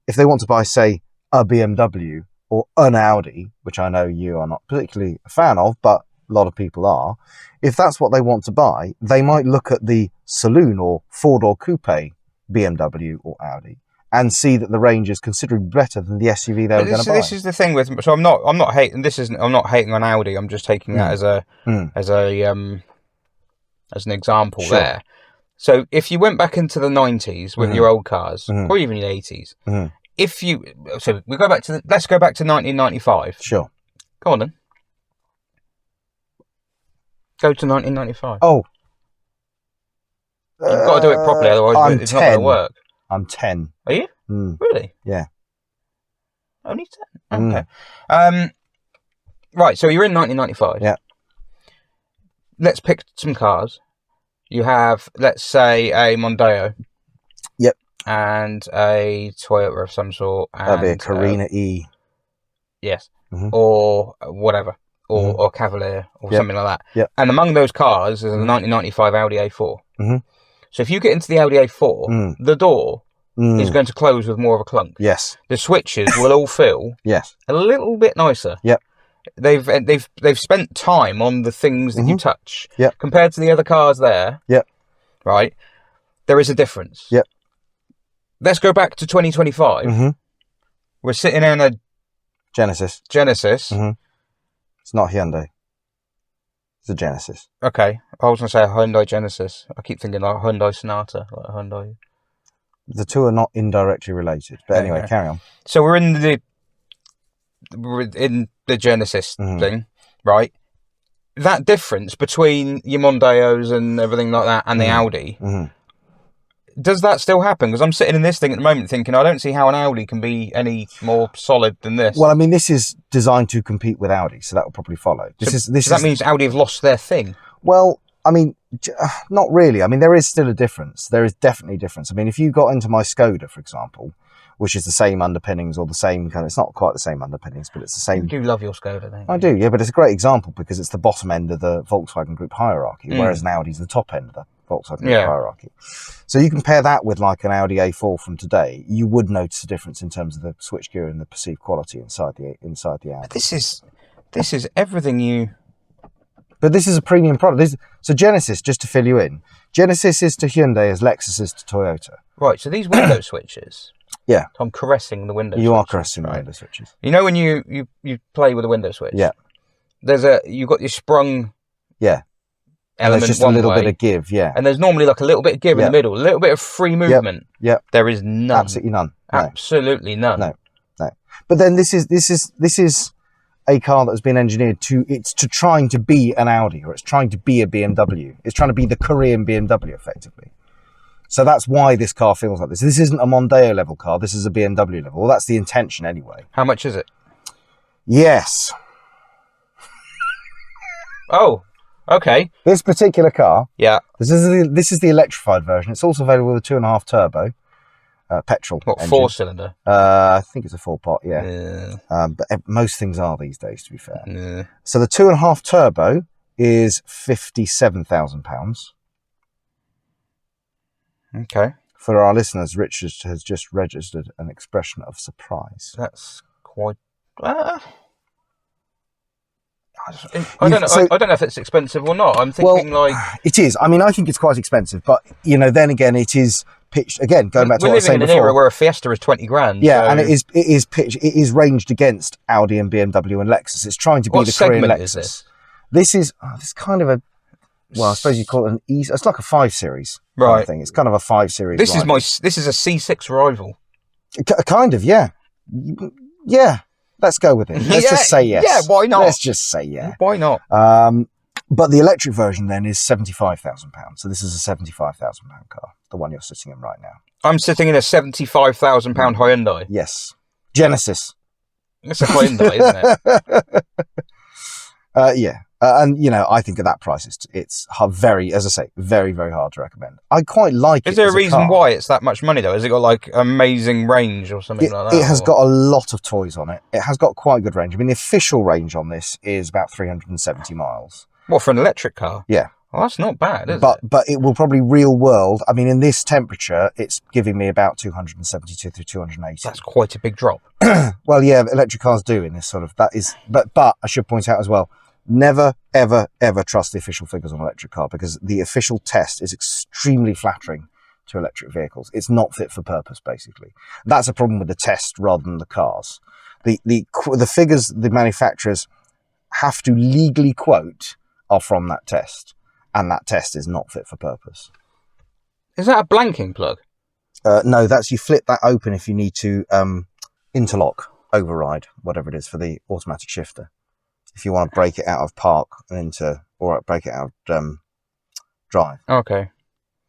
If they want to buy, say, a BMW or an Audi, which I know you are not particularly a fan of, but a lot of people are, if that's what they want to buy, they might look at the saloon or four-door coupe BMW or Audi and see that the range is considerably better than the SUV they were going to buy. This is the thing with. So I'm not hating. I'm not hating on Audi. I'm just taking that as an example there. So if you went back into the 90s with your old cars, or even the 80s, let's go back to 1995. Sure. Go on then. Go to 1995. Oh. You've got to do it properly, otherwise it's not going to work. I'm 10. Are you? Really? Yeah. Only 10? Okay. Right, so you're in 1995. Yeah. Let's pick some cars. You have, let's say, a Mondeo. Yep. And a Toyota of some sort. That'd be a Carina E. Yes. Or whatever. Or Cavalier or something like that. Yep. And among those cars is a 1995 Audi A4. So if you get into the Audi A4, the door is going to close with more of a clunk. Yes. The switches will all feel a little bit nicer. Yep. They've spent time on the things that you touch. Yep. Compared to the other cars there. Yep. Right. There is a difference. Yep. Let's go back to 2025. We're sitting in a Genesis. It's not Hyundai. It's a Genesis. Okay. I was going to say a Hyundai Genesis. I keep thinking like a Hyundai Sonata. Like a Hyundai. The two are not indirectly related. But anyway, carry on. So we're in the Genesis thing, right? That difference between your Mondeos and everything like that and the Audi, does that still happen? Because I'm sitting in this thing at the moment thinking, I don't see how an Audi can be any more solid than this. Well, I mean, this is designed to compete with Audi, so that will probably follow. That means Audi have lost their thing? Well, I mean, not really. I mean, there is still a difference. There is definitely a difference. I mean, if you got into my Skoda, for example, which is the same underpinnings or the same kind of, it's not quite the same underpinnings, but it's the same. You do love your Skoda, don't you? I do, yeah, but it's a great example because it's the bottom end of the Volkswagen Group hierarchy, whereas an Audi's the top end of the Volkswagen Group hierarchy. So you compare that with like an Audi A4 from today, you would notice a difference in terms of the switchgear and the perceived quality inside the Audi. But this is everything you. But this is a premium product. So Genesis, just to fill you in, Genesis is to Hyundai as Lexus is to Toyota. Right. So these window switches. Yeah. I'm caressing the window. You are caressing the window switches. You know when you play with a window switch. Yeah. You've got your sprung. Yeah. Element there's just a little bit of give, and there's normally like a little bit of give in the middle, a little bit of free movement. Yep. There is none. Absolutely none. No. Absolutely none. No. But then this is a car that has been engineered to trying to be an Audi, or it's trying to be a BMW. It's trying to be the Korean BMW, effectively. So that's why this car feels like this. This isn't a Mondeo level car. This is a BMW level. Well, that's the intention anyway. How much is it? Yes. Oh. Okay. This particular car, this is the electrified version. It's also available with a 2.5 turbo petrol. What, engine. 4-cylinder? I think it's a 4-pot, yeah. But most things are these days, to be fair. Yeah. So the 2.5 turbo is £57,000. Okay. For our listeners, Richard has just registered an expression of surprise. That's quite. I don't know if it's expensive or not. I'm thinking it is. I mean, I think it's quite expensive, but then again, it is pitched again. Going back to what I was saying before, we're living in an era where a Fiesta is 20 grand. Yeah, so. And it is pitched. It is ranged against Audi and BMW and Lexus. It's trying to be the Korean Lexus. This is kind of a. Well, I suppose you call it an E. It's like a 5 Series kind of thing. It's kind of a 5 Series. This is a C6 rival. Kind of, yeah. Yeah. Let's go with it. Let's just say yes. Yeah, why not? Let's just say yeah. Why not? But the electric version then is £75,000. So this is a £75,000 car, the one you're sitting in right now. I'm sitting in a £75,000 Hyundai. Yes. Genesis. It's a Hyundai, isn't it? Yeah. And, I think at that price, it's very, as I say, very, very hard to recommend. I quite like it. Is there a reason why it's that much money, though? Has it got, like, amazing range or something like that? It has got a lot of toys on it. It has got quite good range. I mean, the official range on this is about 370 miles. What, for an electric car? Yeah. Well, that's not bad, is it? But it will probably real world. I mean, in this temperature, it's giving me about 272 through 280. That's quite a big drop. Well, yeah, electric cars do in this sort of, that is, but I should point out as well, never, ever, ever trust the official figures on an electric car because the official test is extremely flattering to electric vehicles. It's not fit for purpose, basically. That's a problem with the test rather than the cars. The figures the manufacturers have to legally quote are from that test, and that test is not fit for purpose. Is that a blanking plug? No, that's you flip that open if you need to interlock, override, whatever it is for the automatic shifter. If you want to break it out of park and into, or break it out of drive. Okay.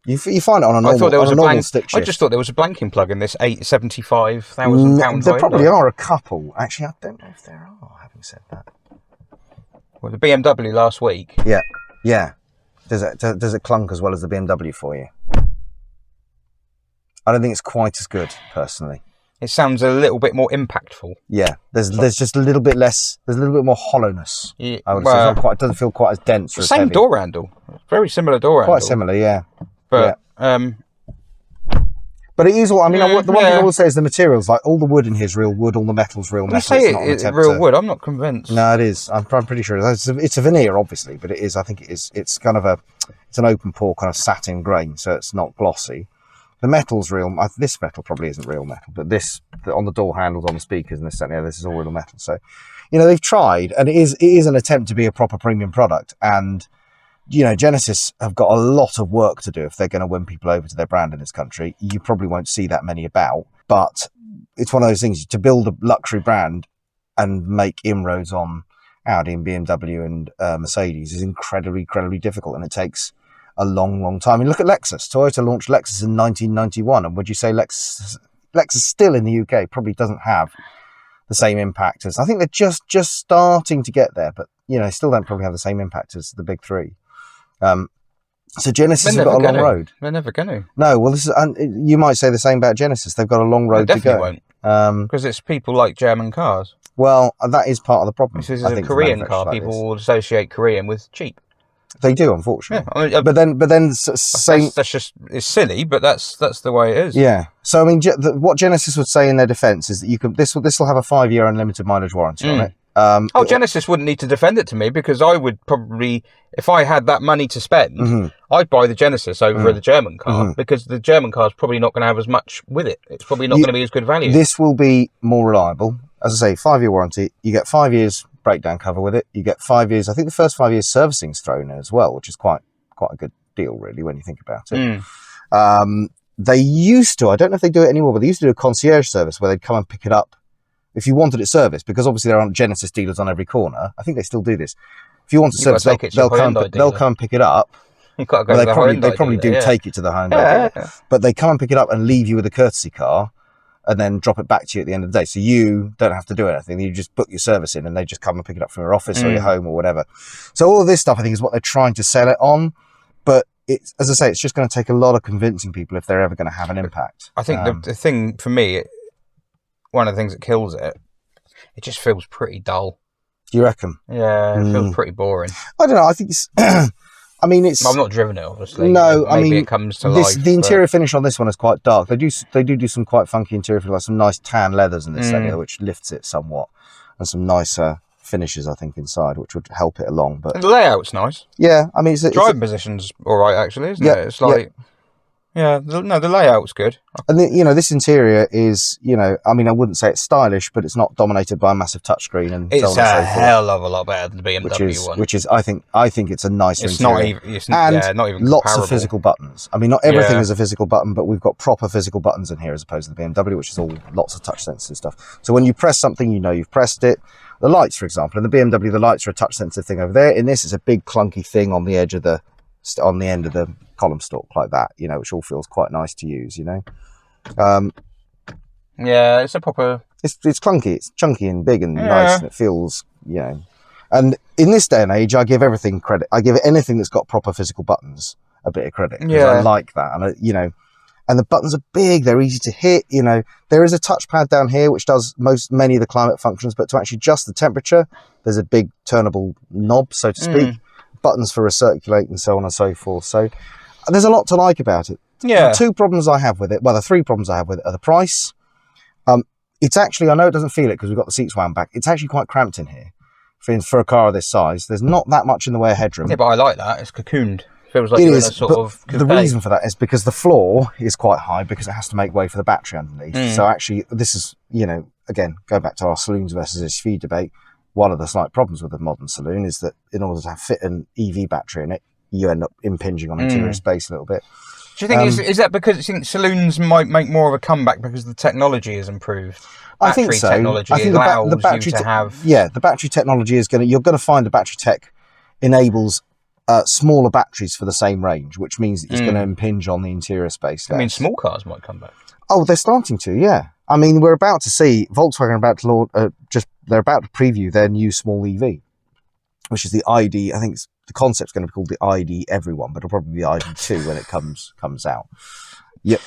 You find it on a normal stick shift. I just thought there was a blanking plug in this £75,000. There probably are a couple. Actually, I don't know if there are, having said that. Well, the BMW last week. Yeah. Does it clunk as well as the BMW for you? I don't think it's quite as good, personally. It sounds a little bit more impactful. Yeah, there's just a little bit less. There's a little bit more hollowness. Yeah, I would say it doesn't feel quite as dense. Or as same heavy. door handle, very similar door handle. Quite similar, yeah. But but it is all. I mean, the one thing I will say is the materials. Like all the wood in here is real wood. All the metal's real metal. You say it's real wood. I'm not convinced. No, it is. I'm pretty sure it's a veneer, obviously, but it is. I think it is. It's kind of it's an open pore kind of satin grain, so it's not glossy. The metal's real. This metal probably isn't real metal, but this on the door handles, on the speakers, and this is all real metal. So, they've tried, and it is an attempt to be a proper premium product. And Genesis have got a lot of work to do if they're going to win people over to their brand in this country. You probably won't see that many about, but it's one of those things to build a luxury brand and make inroads on Audi and BMW and Mercedes is incredibly, incredibly difficult, and it takes a long, long time. I mean, look at Lexus. Toyota launched Lexus in 1991, and would you say Lexus still in the UK probably doesn't have the same impact as, I think they're just starting to get there, but still don't probably have the same impact as the big three. So Genesis has got a long road. They're never going to. No, well, you might say the same about Genesis. They've got a long road to go. Won't. Because it's people like German cars. Well, that is part of the problem. This is a Korean car. Like people will associate Korean with cheap. They do, unfortunately. Yeah, but then same. That's just, it's silly, but that's the way it is. Yeah. So I mean, what Genesis would say in their defence is that this will have a 5-year unlimited mileage warranty on it. Genesis wouldn't need to defend it to me, because I would probably, if I had that money to spend, I'd buy the Genesis over the German car, because the German car is probably not going to have as much with it. It's probably not going to be as good value. This will be more reliable. As I say, 5-year warranty. You get 5 years breakdown cover with it. You get 5 years. I think the first 5 years servicing's thrown in as well, which is quite a good deal, really, when you think about it. They used to, I don't know if they do it anymore, but they used to do a concierge service where they'd come and pick it up if you wanted it serviced, because obviously there aren't Genesis dealers on every corner. I think they still do this. If you want to service, they'll come and pick it up. You've got to go to they probably do take it to the Hyundai dealer, but they come and pick it up and leave you with a courtesy car, and then drop it back to you at the end of the day. So you don't have to do anything. You just book your service in, and they just come and pick it up from your office or your home or whatever. So all of this stuff, I think, is what they're trying to sell it on. But it's, as I say, it's just going to take a lot of convincing people if they're ever going to have an impact. I think the thing for me, one of the things that kills it just feels pretty dull. Do you reckon? Yeah, it feels pretty boring. I don't know. I think it's... I've not driven it, obviously. No, maybe it comes to life. The interior finish on this one is quite dark. They do some quite funky interior finish, like some nice tan leathers in this area, which lifts it somewhat, and some nicer finishes, I think, inside, which would help it along. But and the layout's nice. Yeah, I mean, driving position's all right, actually, isn't it? It's like. Yeah, the layout's good. And this interior is, I wouldn't say it's stylish, but it's not dominated by a massive touchscreen and it's so on and so forth. It's a hell of a lot better than the BMW one. Which is, I think it's a nicer interior. Not even lots comparable. of physical buttons. I mean, not everything is a physical button, but we've got proper physical buttons in here as opposed to the BMW, which is all lots of touch sensitive stuff. So when you press something, you've pressed it. The lights, for example, in the BMW, the lights are a touch sensitive thing over there. In this, it's a big clunky thing on the edge of on the end of the column stalk like that, which all feels quite nice to use, Yeah, it's a proper... It's clunky, it's chunky and big and nice, and it feels, And in this day and age, I give everything credit. I give anything that's got proper physical buttons a bit of credit. Yeah. I like that. And, and the buttons are big, they're easy to hit, There is a touchpad down here which does many of the climate functions, but to actually adjust the temperature, there's a big turnable knob, so to speak. Buttons for recirculate and so on and so forth. So there's a lot to like about it. Yeah. The 2 problems I have with it, the 3 problems I have with it are the price. It's actually, I know it doesn't feel it because we've got the seats wound back. It's actually quite cramped in here for a car of this size. There's not that much in the way of headroom. Yeah, but I like that. It's cocooned. feels like you're in a sort of coupe. The reason for that is because the floor is quite high because it has to make way for the battery underneath. So actually, this is, again, go back to our saloons versus SUV debate. One of the slight problems with a modern saloon is that in order to fit an EV battery in it, you end up impinging on interior space a little bit. Do you think is that because you think saloons might make more of a comeback because the technology has improved? I think so. Technology I think allows the battery you to have... Yeah, the battery technology is you're going to find the battery tech enables smaller batteries for the same range, which means that it's going to impinge on the interior space. I mean, small cars might come back. Oh, they're starting to, yeah. I mean, we're about to see Volkswagen about to launch, they're about to preview their new small EV, which is the ID. I think the concept's going to be called the ID Everyone, but it'll probably be the ID2 when it comes out. Yep.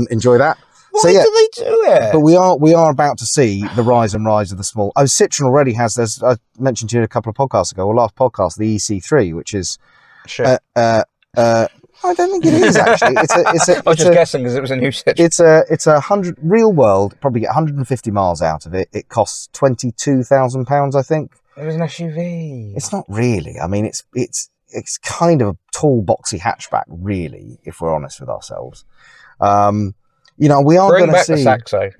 Enjoy that. Why do they do it? But we are about to see the rise of the small. Oh, Citroen already has this. I mentioned to you a couple of podcasts ago, or last podcast, the EC3, which is. Sure. I don't think it is actually. I was just guessing because it was a new Citroen. It's a 100 real world. Probably get 150 miles out of it. It costs £22,000, I think. It was an SUV. It's not really. I mean, it's kind of a tall, boxy hatchback, really, if we're honest with ourselves. We are going to see. The Saxo.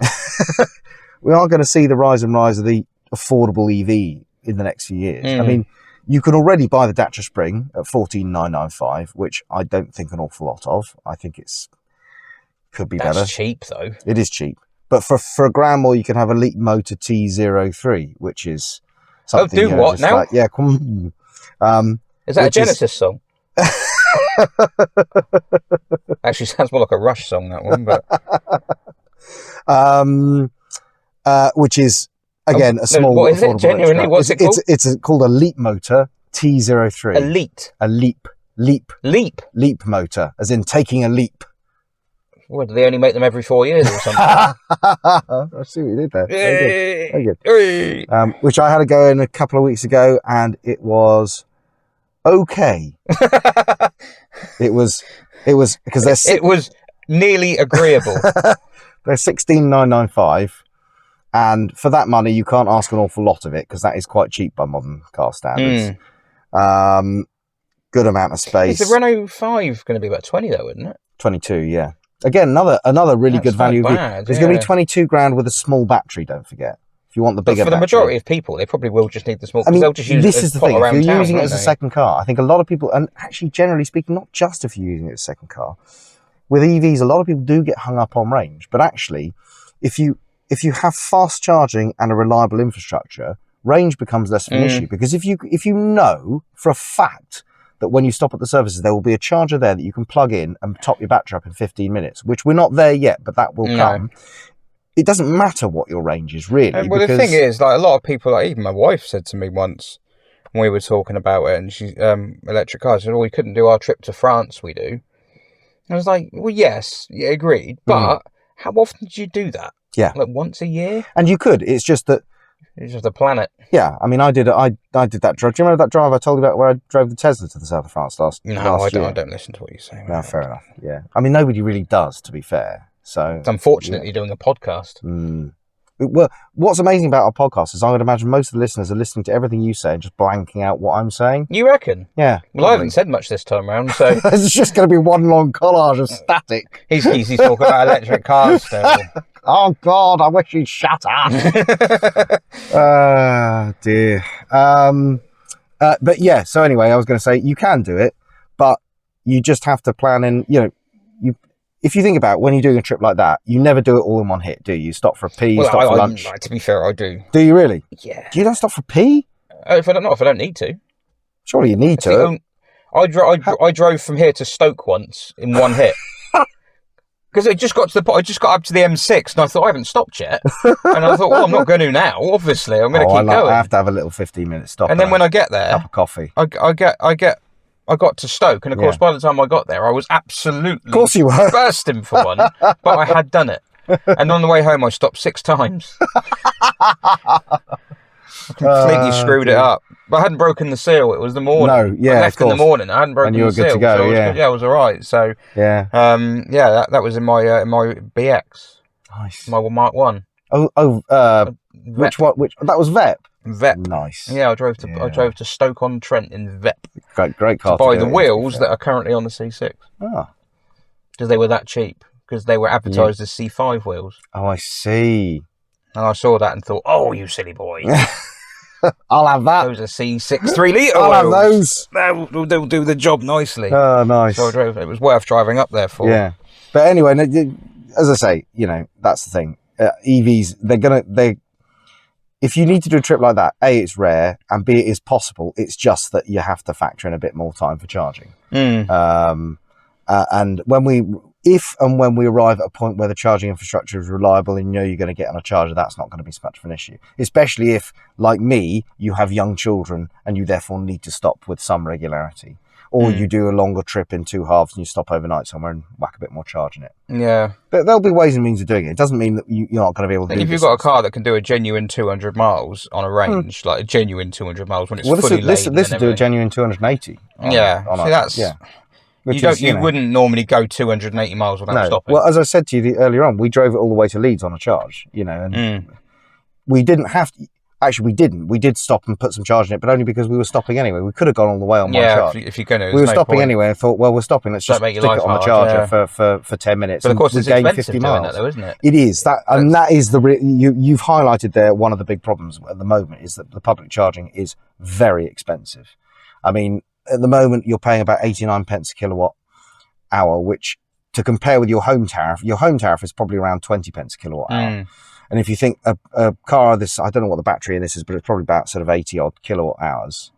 We are going to see the rise of the affordable EV in the next few years. I mean, you can already buy the Dacia Spring at $14,995, which I don't think an awful lot of. I think could be better. That's cheap though. It is cheap, but for a grand more, you can have a Leap Motor T03, which is something. Oh, do what now? Like, yeah. Is that a Genesis song? Actually, sounds more like a Rush song, that one. But which is again a small. What is it? Genuinely, what's it called? It's called a Leap Motor T03. A leap motor, as in taking a leap. What, do they only make them every 4 years or something? I see what you did there. Very good. Which I had to go in a couple of weeks ago, and it was okay. It was because it was nearly agreeable. They're $16,995, and for that money, you can't ask an awful lot of it because that is quite cheap by modern car standards. Good amount of space. Is the Renault 5 going to be about 20 though, isn't it? 22, yeah. Again, another really good value. It's going to be 22 grand with a small battery. Don't forget. If you want the bigger, but for the majority of people, they probably will just need the small. I mean, they'll just use this it is the thing. If you're using it as a they? second car, I think a lot of people, and actually generally speaking, not just if you're using it as a second car, with EVs, a lot of people do get hung up on range. But actually, if you have fast charging and a reliable infrastructure, range becomes less of an issue. Because if you know for a fact that when you stop at the services, there will be a charger there that you can plug in and top your battery up in 15 minutes, which we're not there yet, but that will come. It doesn't matter what your range is, really. Well, the thing is, like, a lot of people, like even my wife said to me once when we were talking about it, and she electric cars, she said, well, we couldn't do our trip to France, we do. I was like, well, yes, yeah, agreed, but how often do you do that? Yeah. Like once a year? And you could. It's just that... It's just a planet. Yeah, I mean, I did that drive. Do you remember that drive I told you about where I drove the Tesla to the south of France last year? I don't listen to what you say. No, fair enough. Yeah. I mean, nobody really does, to be fair. So it's unfortunately doing a podcast. Well, what's amazing about our podcast is I would imagine most of the listeners are listening to everything you say and just blanking out what I'm saying. You reckon? Yeah. Well, I haven't said much this time around, so... It's just going to be one long collage of static. He's talking about electric cars still. Oh, God, I wish you'd shut up. Dear. But yeah, so anyway, I was going to say, you can do it, but you just have to plan in, if you think about it, when you're doing a trip like that, you never do it all in one hit, do you? You stop for a pee, you stop for lunch. To be fair, I do. Do you really? Yeah. Do you not stop for a pee? If I don't need to. Surely you need to. I drove from here to Stoke once in one hit. Because I just got up to the M6 and I thought I haven't stopped yet. And I thought, well, I'm not going to now. Obviously, I'm going to keep going. I have to have a little 15-minute stop. And then when I get there, cup of coffee. I got to Stoke, and of course, by the time I got there, I was absolutely of course you were. bursting for one, but I had done it. And on the way home, I stopped 6 times. I completely screwed it up. But I hadn't broken the seal. It was the morning. No, yeah, I left in the morning. I hadn't broken the seal. And you were good to go, so I was all right. So yeah, that was in my BX. Nice. My Mark 1. Which one? Which that was VEP. Vep. Nice. Yeah, I drove to Stoke-on-Trent in Vep. Great car to buy the wheels that are currently on the C6. Ah. Because they were that cheap. Because they were advertised as C5 wheels. Oh, I see. And I saw that and thought, oh, you silly boy. I'll have that. Those are C6 3 litre I'll wheels. have those. They'll do the job nicely. Oh, nice. So I drove. It was worth driving up there for. Yeah. But anyway, as I say, that's the thing. EVs, if you need to do a trip like that, A, it's rare, and B, it is possible. It's just that you have to factor in a bit more time for charging. And when we arrive at a point where the charging infrastructure is reliable and you're going to get on a charger, that's not going to be so much of an issue. Especially if, like me, you have young children and you therefore need to stop with some regularity. Or you do a longer trip in 2 halves and you stop overnight somewhere and whack a bit more charge in it. Yeah. But there'll be ways and means of doing it. It doesn't mean that you're not going to be able to do it. If you've got a car that can do a genuine 200 miles on a range, like a genuine 200 miles when it's fully laden. This will do a genuine 280. You wouldn't normally go 280 miles without stopping. Well, as I said to you earlier on, we drove it all the way to Leeds on a charge, and we didn't have to. Actually, we didn't. We did stop and put some charge in it, but only because we were stopping anyway. We could have gone all the way on one charge. If you're going to. We were stopping anyway and thought, well, we're stopping. Let's just stick it on the charger for 10 minutes. But of course, it's expensive 50 miles. doing that, though, isn't it? It is. That is you've highlighted there one of the big problems at the moment is that the public charging is very expensive. I mean, at the moment, you're paying about 89 pence a kilowatt hour, which to compare with your home tariff is probably around 20 pence a kilowatt hour. And if you think a car this, I don't know what the battery in this is, but it's probably about sort of 80 odd kilowatt hours.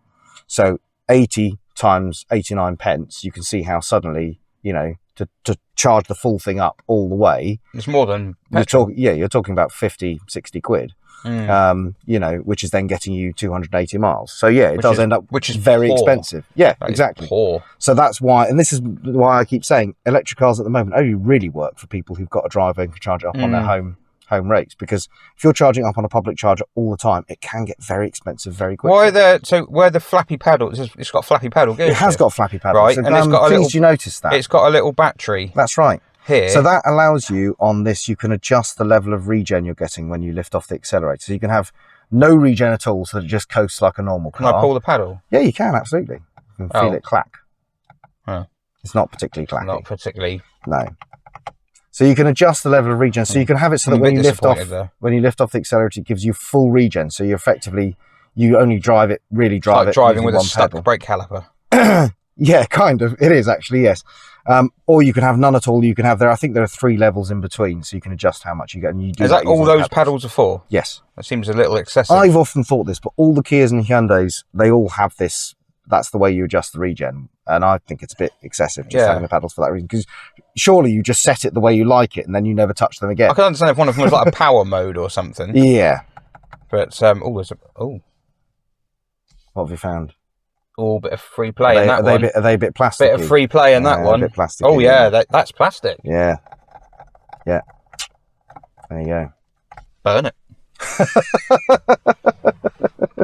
So 80 times 89 pence, you can see how suddenly, to charge the full thing up all the way. It's more than petrol. You're talking about 50, 60 quid. Which is then getting you 280 miles. So it does end up, which is very expensive. Yeah, exactly. So that's why, and this is why I keep saying electric cars at the moment only really work for people who've got a driver and can charge it up on their home rates, because if you're charging up on a public charger all the time, it can get very expensive very quickly. Where the flappy paddle, it's got a flappy paddle gear. It has got a flappy paddle, right? So, and it's got you notice that it's got a little battery. That's right. Here. So that allows you on this, you can adjust the level of regen you're getting when you lift off the accelerator. So you can have no regen at all, so that it just coasts like a normal car. Can I pull the paddle? Yeah, you can, absolutely. You can feel it clack. Huh. It's not particularly clacky. Not particularly. No. So you can adjust the level of regen. So you can have it so that when you lift off the accelerator, it gives you full regen. So you only drive it driving with a stuck brake caliper. Yeah, kind of. It is actually, yes. Or you can have none at all. You can have I think there are 3 levels in between, so you can adjust how much you get. And you do. Is that all those paddles are for? Yes. That seems a little excessive. I've often thought this, but all the Kias and Hyundais, they all have this. That's the way you adjust the regen, and I think it's a bit excessive just having the paddles for that reason. Because surely you just set it the way you like it, and then you never touch them again. I can understand if one of them was like a power mode or something. Yeah. But What have you found? Oh, bit of free play in that one. Are they a bit plastic? Bit of free play in that one. A bit plastic. Oh yeah, that's plastic. Yeah. Yeah. There you go. Burn it.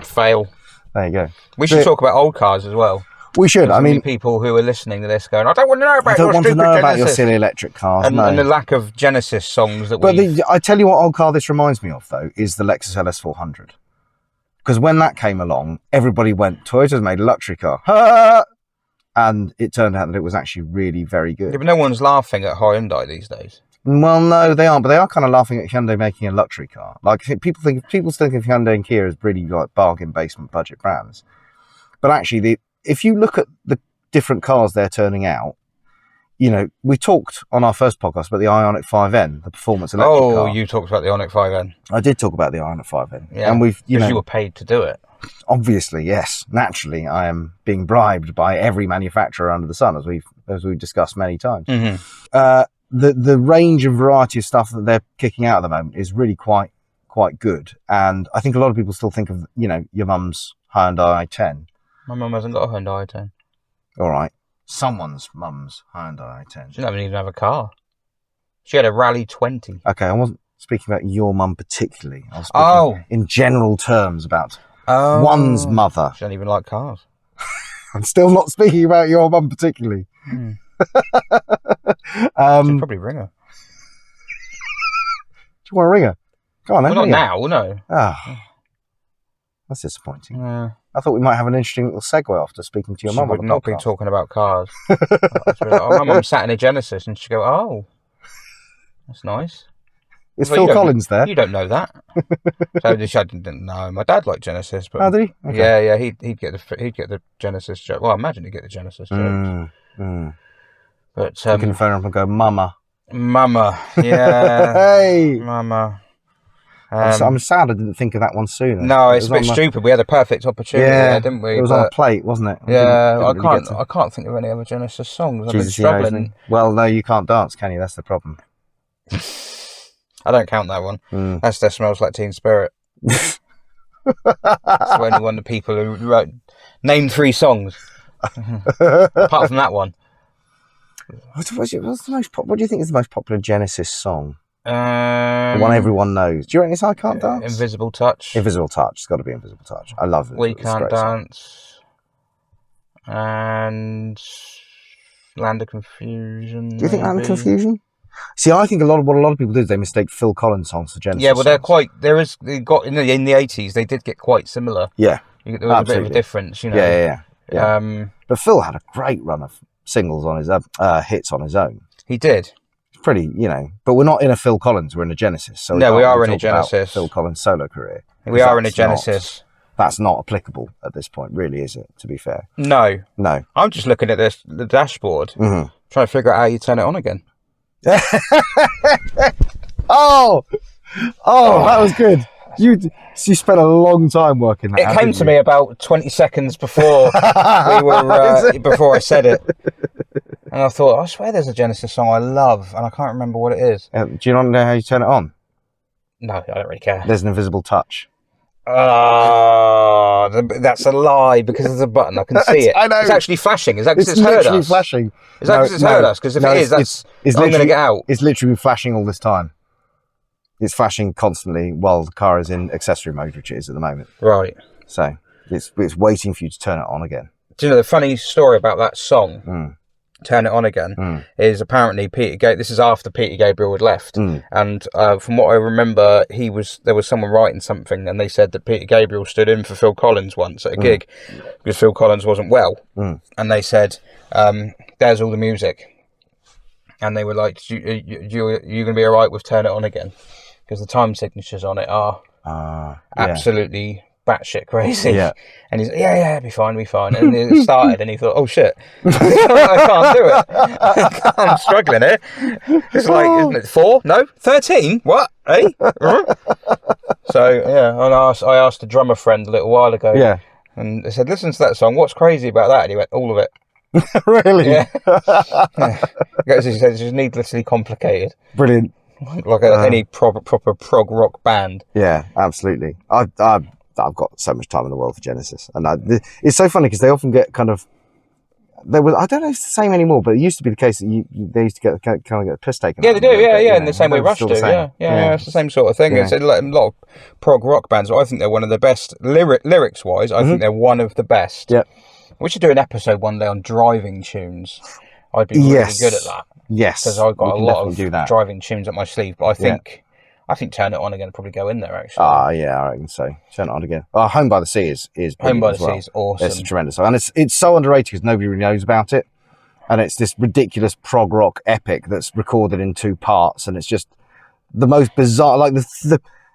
Fail. There you go. We should talk about old cars as well. We should. I mean, people who are listening to this going, I don't want to know about your silly electric cars. And the lack of Genesis songs that I tell you what old car this reminds me of, though, is the Lexus LS400. Because when that came along, everybody went, Toyota's made a luxury car. Ha! And it turned out that it was actually really very good. Yeah, but no one's laughing at Hyundai these days. Well, no, they aren't, but they are kind of laughing at Hyundai making a luxury car. Like, people still think of Hyundai and Kia as really like bargain basement budget brands. But actually, if you look at the different cars they're turning out, we talked on our first podcast about the Ioniq 5N, the performance electric car. Oh, you talked about the Ioniq 5N. I did talk about the Ioniq 5N. Yeah, and because you were paid to do it. Obviously, yes. Naturally, I am being bribed by every manufacturer under the sun, as we've discussed many times. Mm-hmm. The range and variety of stuff that they're kicking out at the moment is really quite good. And I think a lot of people still think of, your mum's Hyundai i10. My mum hasn't got a Hyundai i10. All right. Someone's mum's Hyundai i10. She doesn't even have a car. She had a Rally 20. Okay, I wasn't speaking about your mum particularly. I was speaking in general terms about one's mother. She doesn't even like cars. I'm still not speaking about your mum particularly. Should probably ring her. Do you want to ring her? Go on, then. Well, not now, no. That's disappointing. Yeah. I thought we might have an interesting little segue after speaking to your mum on the Would not podcast. be talking about cars. My mum sat in a Genesis and she'd go, "Oh, that's nice." Is Phil Collins there? You don't know that. So I didn't know. My dad liked Genesis, but oh, did he? Okay. Yeah. He'd get the Genesis joke. Well, I imagine he'd get the Genesis jokes. But you can phone up and go, "Mama, yeah, hey, Mama." I'm sad I didn't think of that one sooner. No, it's a bit stupid. We had a perfect opportunity there, didn't we? It was on a plate, wasn't it? I can't think of any other Genesis songs. I've been struggling. Well, no, you can't dance, can you? That's the problem. I don't count that one. That's That Smells Like Teen Spirit. It's the only one of the people who wrote, named 3 songs. Apart from that one. What do you think is the most popular Genesis song? The one everyone knows. Do you reckon it's I Can't Dance? Invisible Touch. Invisible Touch. It's got to be Invisible Touch. I love it. We Can't Dance. And Land of Confusion. Do you think Land of Confusion? See, I think what a lot of people do is they mistake Phil Collins songs for Genesis. Yeah, well, they got in the 80s. They did get quite similar. Yeah, there was a bit of a difference, you know. Yeah. But Phil had a great run of singles on his hits on his own. He did. Pretty, but we're not in a Phil Collins. We're in a Genesis. So no, we are in a Genesis. Phil Collins' solo career. We are in a Genesis. That's not applicable at this point, really, is it? To be fair. No. I'm just looking at the dashboard, trying to figure out how you turn it on again. Oh, that was good. You spent a long time working that. It came to me about 20 seconds before before I said it, and I thought, I swear there's a Genesis song I love, and I can't remember what it is. Do you not know how you turn it on? No, I don't really care. There's an invisible touch. Oh, that's a lie, because there's a button. I can see it. I know. It's actually flashing. Is that because it's literally heard us? Flashing. Is that because it's heard us? Because if it is, I'm going to get out. It's literally flashing all this time. It's flashing constantly while the car is in accessory mode, which it is at the moment. Right. So it's waiting for you to turn it on again. Do you know the funny story about that song? Turn It On Again, is apparently this is after Peter Gabriel had left, and from what I remember, there was someone writing something, and they said that Peter Gabriel stood in for Phil Collins once at a gig because Phil Collins wasn't well, and they said, "There's all the music," and they were like, "You gonna be all right with Turn It On Again?" Because the time signatures on it are absolutely batshit crazy. Yeah. And he's it'll be fine. And it started, and he thought, "Oh shit, I can't do it. I'm struggling here." It's like, isn't it 4? No, 13. What? Eh? So and I asked a drummer friend a little while ago. Yeah. And I said, "Listen to that song. What's crazy about that?" And he went, "All of it." Really? Yeah. He said it's just needlessly complicated. Brilliant. Like any proper prog rock band. Yeah, absolutely. I've got so much time in the world for Genesis, and it's so funny because they often get kind of. I don't know if it's the same anymore, but it used to be the case that they used to get kind of get the piss taken. Yeah, they do. Yeah, in the same way Rush do. Yeah, it's the same sort of thing. Yeah. It's a lot of prog rock bands. I think they're one of the best lyrics wise. I think they're one of the best. Yeah. We should do an episode one day on driving tunes. I'd be really good at that. Yes, because I've got a lot of driving tunes up my sleeve. But I think Turn It On Again probably go in there actually. Yeah, I reckon so. Turn It On Again. Home by the Sea is Home by the Sea is awesome. It's a tremendous song, and it's so underrated because nobody really knows about it. And it's this ridiculous prog rock epic that's recorded in 2 parts, and it's just the most bizarre. Like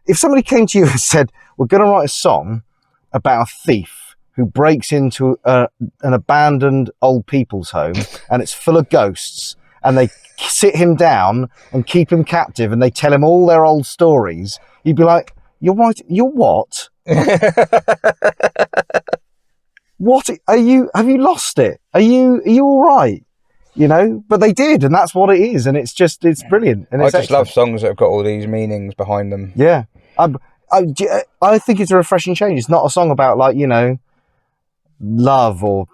if somebody came to you and said, "We're going to write a song about a thief who breaks into an abandoned old people's home, and it's full of ghosts, and they sit him down and keep him captive, and they tell him all their old stories," you'd be like, "You're right. You're what? What are you? Have you lost it? Are you all right?" But they did, and that's what it is, and it's brilliant. And I just love songs that have got all these meanings behind them. Yeah, I think it's a refreshing change. It's not a song about love or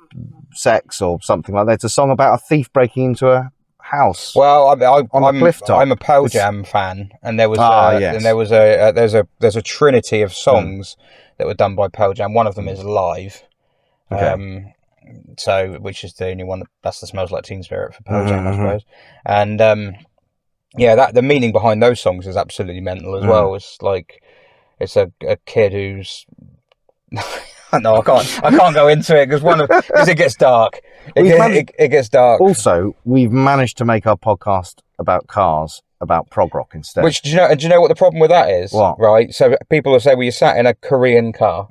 sex or something like that. It's a song about a thief breaking into a house. Well, on a cliff top. I'm a Pearl Jam fan, and there was there's a trinity of songs that were done by Pearl Jam. One of them is live, which is the only one that's the Smells Like Teen Spirit for Pearl Jam, I suppose. And that the meaning behind those songs is absolutely mental as well. It's like it's a kid who's No, I can't go into it because it gets dark. It gets dark. Also, we've managed to make our podcast about cars about prog rock instead. Which, do you know what the problem with that is? What? Right? So people will say, well, you sat in a Korean car,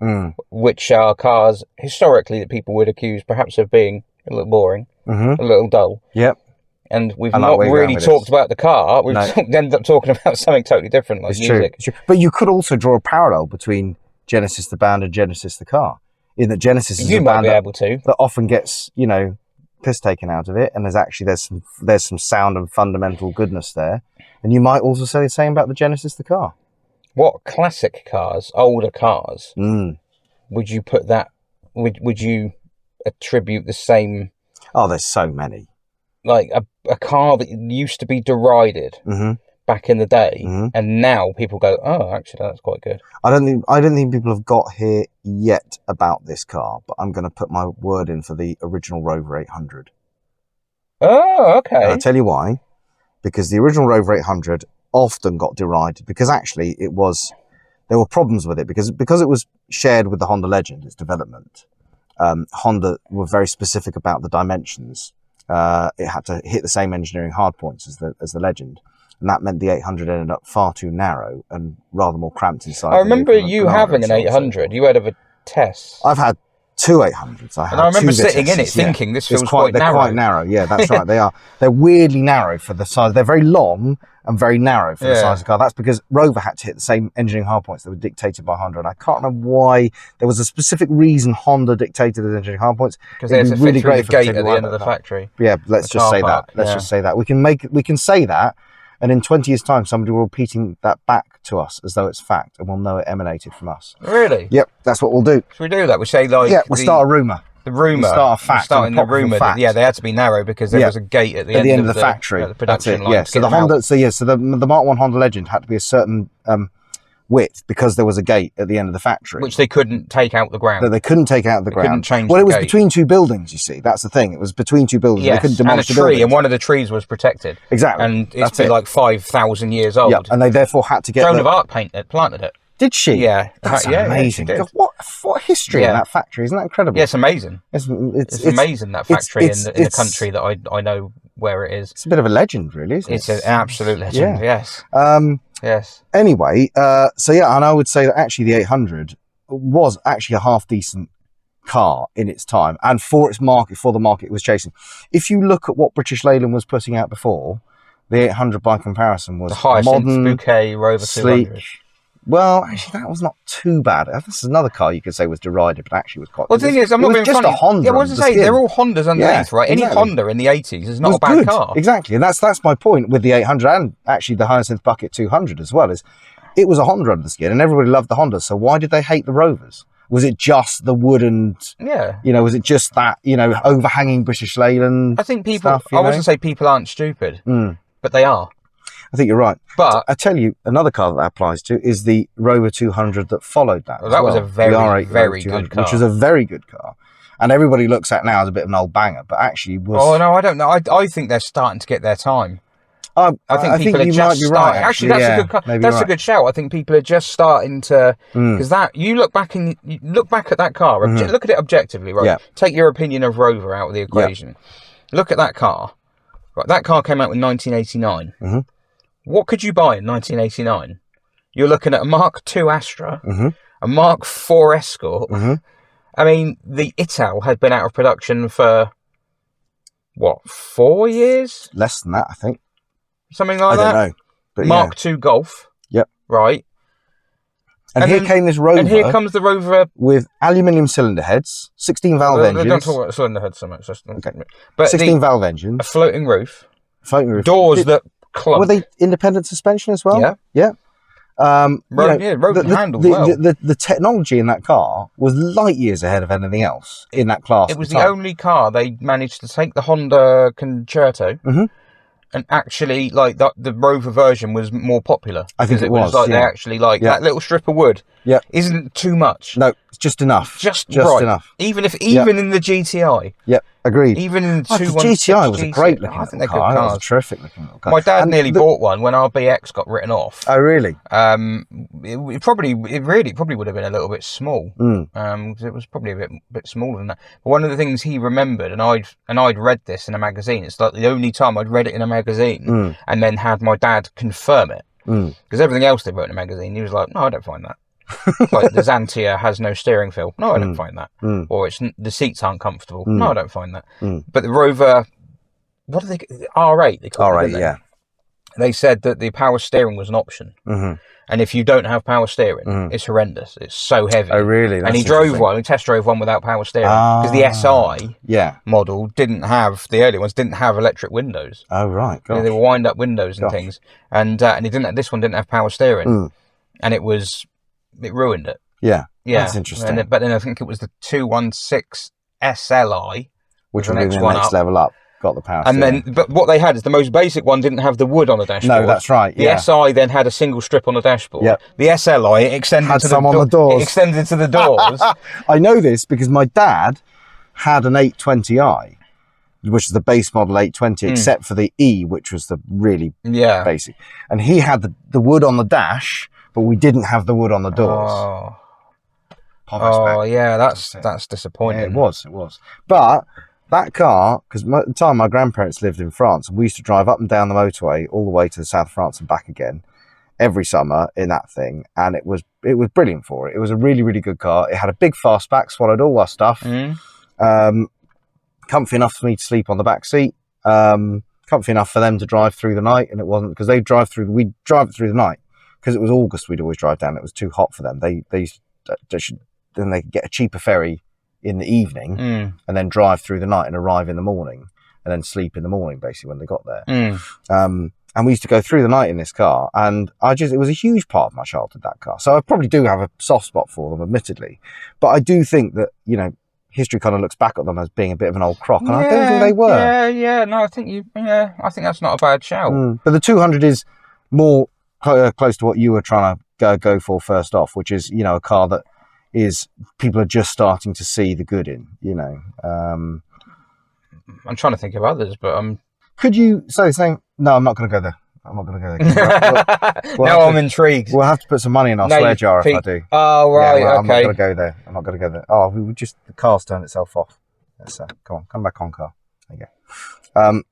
which are cars historically that people would accuse perhaps of being a little boring, a little dull. Yep. And we've not really talked about the car. We've ended up talking about something totally different, like music. It's true. But you could also draw a parallel between Genesis the band and Genesis the car. In that Genesis is a band that often gets, piss taken out of it, and there's some sound and fundamental goodness there. And you might also say the same about the Genesis the car. What classic cars, older cars, would you put that? Would you attribute the same? Oh, there's so many. Like a car that used to be derided back in the day, and now people go, "Oh, actually, that's quite good." I don't think people have got here yet about this car, but I'm going to put my word in for the original Rover 800. Oh, okay. And I'll tell you why. Because the original Rover 800 often got derided because actually there were problems with it because it was shared with the Honda Legend, its development. Honda were very specific about the dimensions. It had to hit the same engineering hardpoints as the Legend, and that meant the 800 ended up far too narrow and rather more cramped inside. I remember you having an 800. You had a test. I've had two 800s. I remember sitting in it thinking this feels quite narrow. They're quite narrow. Yeah, that's right. They are. They're weirdly narrow for the size. They're very long and very narrow for the size of the car. That's because Rover had to hit the same engineering hardpoints that were dictated by Honda, and I can't remember why. There was a specific reason Honda dictated the engineering hardpoints. Because there's a really great gate at the end of the factory. Yeah, let's just say that. Let's just say that we can say that. And in 20 years' time, somebody will be repeating that back to us as though it's fact, and we'll know it emanated from us. Really? Yep, that's what we'll do. Should we do that? We say we'll start a rumour. The rumour. We'll start a fact. Starting the rumour that they had to be narrow because there was a gate at the end of the factory. The production line. Yeah. So the Honda. So the Mark 1 Honda Legend had to be a certain width because there was a gate at the end of the factory, which they couldn't take out the ground. That they couldn't take out the ground. Couldn't change. Well, it was between two buildings. You see, that's the thing. It was between two buildings. Yes, they couldn't demolish and a tree, and one of the trees was protected. Exactly, and it's been like 5,000 years old. Yeah, and they therefore had to get. Joan of Arc planted it. Did she? Yeah, that's amazing. Yeah, God, what history in that factory? Isn't that incredible? Yeah, it's amazing. It's amazing, that factory in the country that I know where it is. It's a bit of a legend, really, isn't it? It's an absolute legend. Yeah. Yes. Yes. Anyway, and I would say that actually the 800 was actually a half decent car in its time, and for its market, for the market it was chasing. If you look at what British Leyland was putting out before, the 800 by comparison was the Hyacinth Bouquet Rover sleek. 200. Well, actually, that was not too bad. This is another car you could say was derided, but actually was quite. Well, the thing is, I'm not being funny. A Honda. Yeah, I was to say they're all Hondas underneath, right? Any Honda in the 80s is not a bad car. Exactly, and that's my point with the 800 and actually the Hyacinth Bucket 200 as well. Is it was a Honda under the skin, and everybody loved the Honda. So why did they hate the Rovers? Was it just the wood and was it just that overhanging British Leyland? I think people. I wasn't say people aren't stupid, but they are. I think you're right. But I tell you, another car that applies to is the Rover 200 that followed that. Well, that was a very, very good car. Which was a very good car. And everybody looks at now as a bit of an old banger, but actually was... Oh, no, I don't know. I think they're starting to get their time. I think people are just might be right. Actually, that's a good car. That's a good shout. I think people are just starting to... Because you look back at that car, look at it objectively, right? Yeah. Take your opinion of Rover out of the equation. Yeah. Look at that car. Right, that car came out in 1989. Mm-hmm. What could you buy in 1989? You're looking at a Mark II Astra, a Mark IV Escort. I mean, the Ital had been out of production for, 4 years? Less than that, I think. Something like that? I don't know. But Mark II Golf. Yep. Right. And here came this Rover. And here comes the Rover. With aluminium cylinder heads, 16 valve engines. Don't talk about cylinder heads so much. Okay. But 16 valve engines. A floating roof. Doors that clump. Were they independent suspension as well? Yeah. Yeah. Road handled well. The technology in that car was light years ahead of anything else in that class. It was the only car they managed to take the Honda Concerto and actually, the Rover version was more popular. I think it was. They actually that little strip of wood. Yeah. Isn't too much. No, it's just enough. Just right. enough. Even in the GTI. Yep, agreed. Even in the the GTI was a great looking car. That was a terrific looking little car. My dad nearly bought one when our BX got written off. Oh, really? It probably would have been a little bit small. Because it was probably a bit smaller than that. But one of the things he remembered, and I'd read this in a magazine. It's like the only time I'd read it in a magazine, and then had my dad confirm it. Because everything else they wrote in a magazine, he was like, "No, I don't find that." Like the Xantia has no steering feel. No, I don't find that. Or the seats aren't comfortable. No, I don't find that. But the Rover, what do they? R8. They call it. Yeah. They said that the power steering was an option, and if you don't have power steering, it's horrendous. It's so heavy. Oh, really? And he test drove one without power steering because the SI model didn't have, the early ones didn't have electric windows. Oh, right. You know, they were wind up windows and things, and he didn't. This one didn't have power steering, and it ruined it. Yeah, that's interesting. But then I think it was the 216 SLI, which was the next level up. Got the power steering. But what they had is the most basic one didn't have the wood on the dashboard. No, that's right. The SI then had a single strip on the dashboard. Yep. The SLI extended had to some on the doors. It extended to the doors. I know this because my dad had an 820i, which is the base model 820, except for the E, which was the really basic. And he had the wood on the dash, but we didn't have the wood on the doors. Yeah, that's disappointing. Yeah, it was. But that car, because at the time my grandparents lived in France, and we used to drive up and down the motorway all the way to the south of France and back again every summer in that thing, and it was brilliant for it. It was a really, really good car. It had a big fastback, swallowed all our stuff. Comfy enough for me to sleep on the back seat. Comfy enough for them to drive through the night, and it wasn't because we'd drive it through the night because it was August. We'd always drive down. It was too hot for them. Then they could get a cheaper ferry in the evening and then drive through the night and arrive in the morning and then sleep in the morning basically when they got there. And we used to go through the night in this car, and it was a huge part of my childhood, that car. So I probably do have a soft spot for them, admittedly, but I do think that, you know, history kind of looks back at them as being a bit of an old crock, and I don't think they were. No, I think that's not a bad shout. But the 200 is more close to what you were trying to go for first off, which is, you know, a car that people are just starting to see the good in, you know. I'm trying to think of others, but could you saying no? I'm not going to go there. I'm not going to go there. Now I'm intrigued. We'll have to put some money in our swear jar if I do. Oh right, I'm not okay. going to go there. I'm not going to go there. Oh, the car's turned itself off. Let's come back on, car. There you go.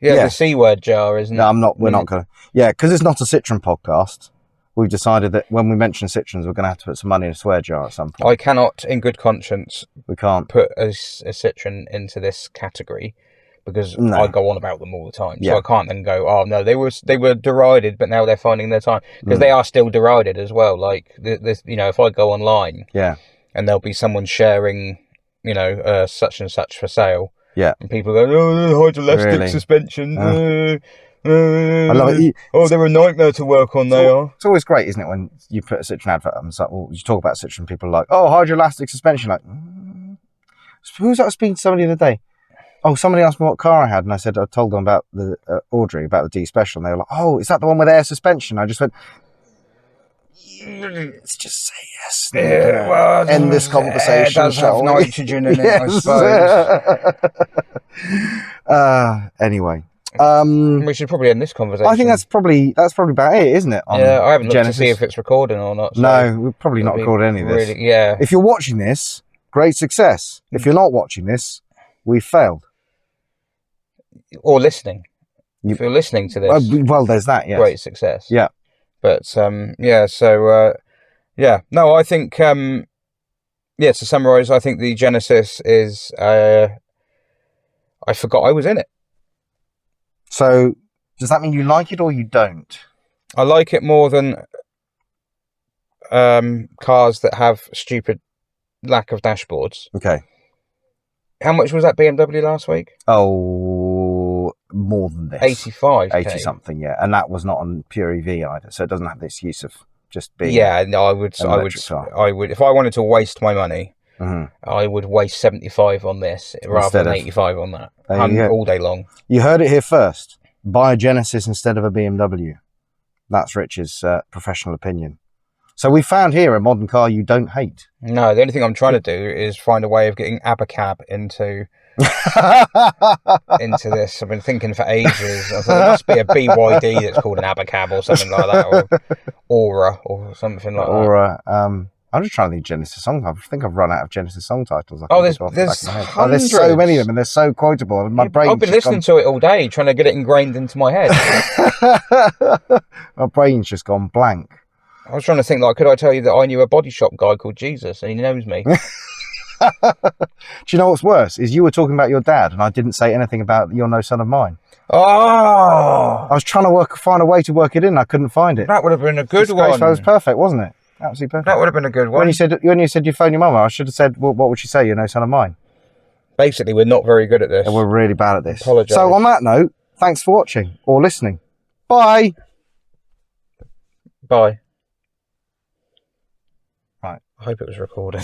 The C word jar, isn't it? No, I'm not. We're not going to. Yeah, because it's not a Citroen podcast. We've decided that when we mention Citroens, we're going to have to put some money in a swear jar at some point. I cannot, in good conscience, we can't put a Citroen into this category because I go on about them all the time. So I can't then go, oh no, they were derided, but now they're finding their time, because they are still derided as well. Like this, you know, if I go online, and there'll be someone sharing, you know, such and such for sale, and people go, oh, hydroelastic suspension. I love it. They're a nightmare to work on. It's always great, isn't it, when you put a Citroen advert up and it's like, well, you talk about Citroen, people are like, oh, hydroelastic suspension. Like, who was that I was speaking to somebody the other day? Oh, somebody asked me what car I had, and I told them about the Audrey, about the D Special, and they were like, oh, is that the one with air suspension? I just went, let's just say yes. Well, end this conversation. It does have nitrogen in it, I suppose. Anyway. We should probably end this conversation. I think that's probably about it, isn't it? I haven't looked to see if it's recording or not. So no, we're probably not recording any of this. Really, if you're watching this, great success. If you're not watching this, we've failed. Or listening. If you're listening to this, well, there's that. Yes. Great success. Yeah. But no, I think to summarise, I think the Genesis is. I forgot I was in it. So, does that mean you like it or you don't? I like it more than cars that have stupid lack of dashboards. Okay. How much was that BMW last week? Oh, more than this. 85. 80 something, yeah. And that was not on pure EV either, so it doesn't have this use of just being. Yeah, no, I would. If I wanted to waste my money, I would waste 75 on this rather than 85 on that. All day long. You heard it here first. Buy a Genesis instead of a BMW. That's Rich's professional opinion. So we found here a modern car you don't hate. No, the only thing I'm trying to do is find a way of getting Abacab into this. I've been thinking for ages. I thought there must be a BYD that's called an Abacab or something like that, or Aura or something like that. Aura. I'm just trying to think Genesis songs. I think I've run out of Genesis song titles. There's so many of them, and they're so quotable. I've been listening to it all day, trying to get it ingrained into my head. My brain's just gone blank. I was trying to think, like, could I tell you that I knew a body shop guy called Jesus, and he knows me? Do you know what's worse? Is you were talking about your dad, and I didn't say anything about You're No Son of Mine. Oh! I was trying to find a way to work it in. I couldn't find it. That would have been a good one. That was perfect, wasn't it? Absolutely perfect. That would have been a good one. When you said you phoned your mum, I should have said, well, what would she say? You're no son of mine. Basically, we're not very good at this. And we're really bad at this. Apologise. So on that note, thanks for watching or listening. Bye. Bye. Right. I hope it was recording.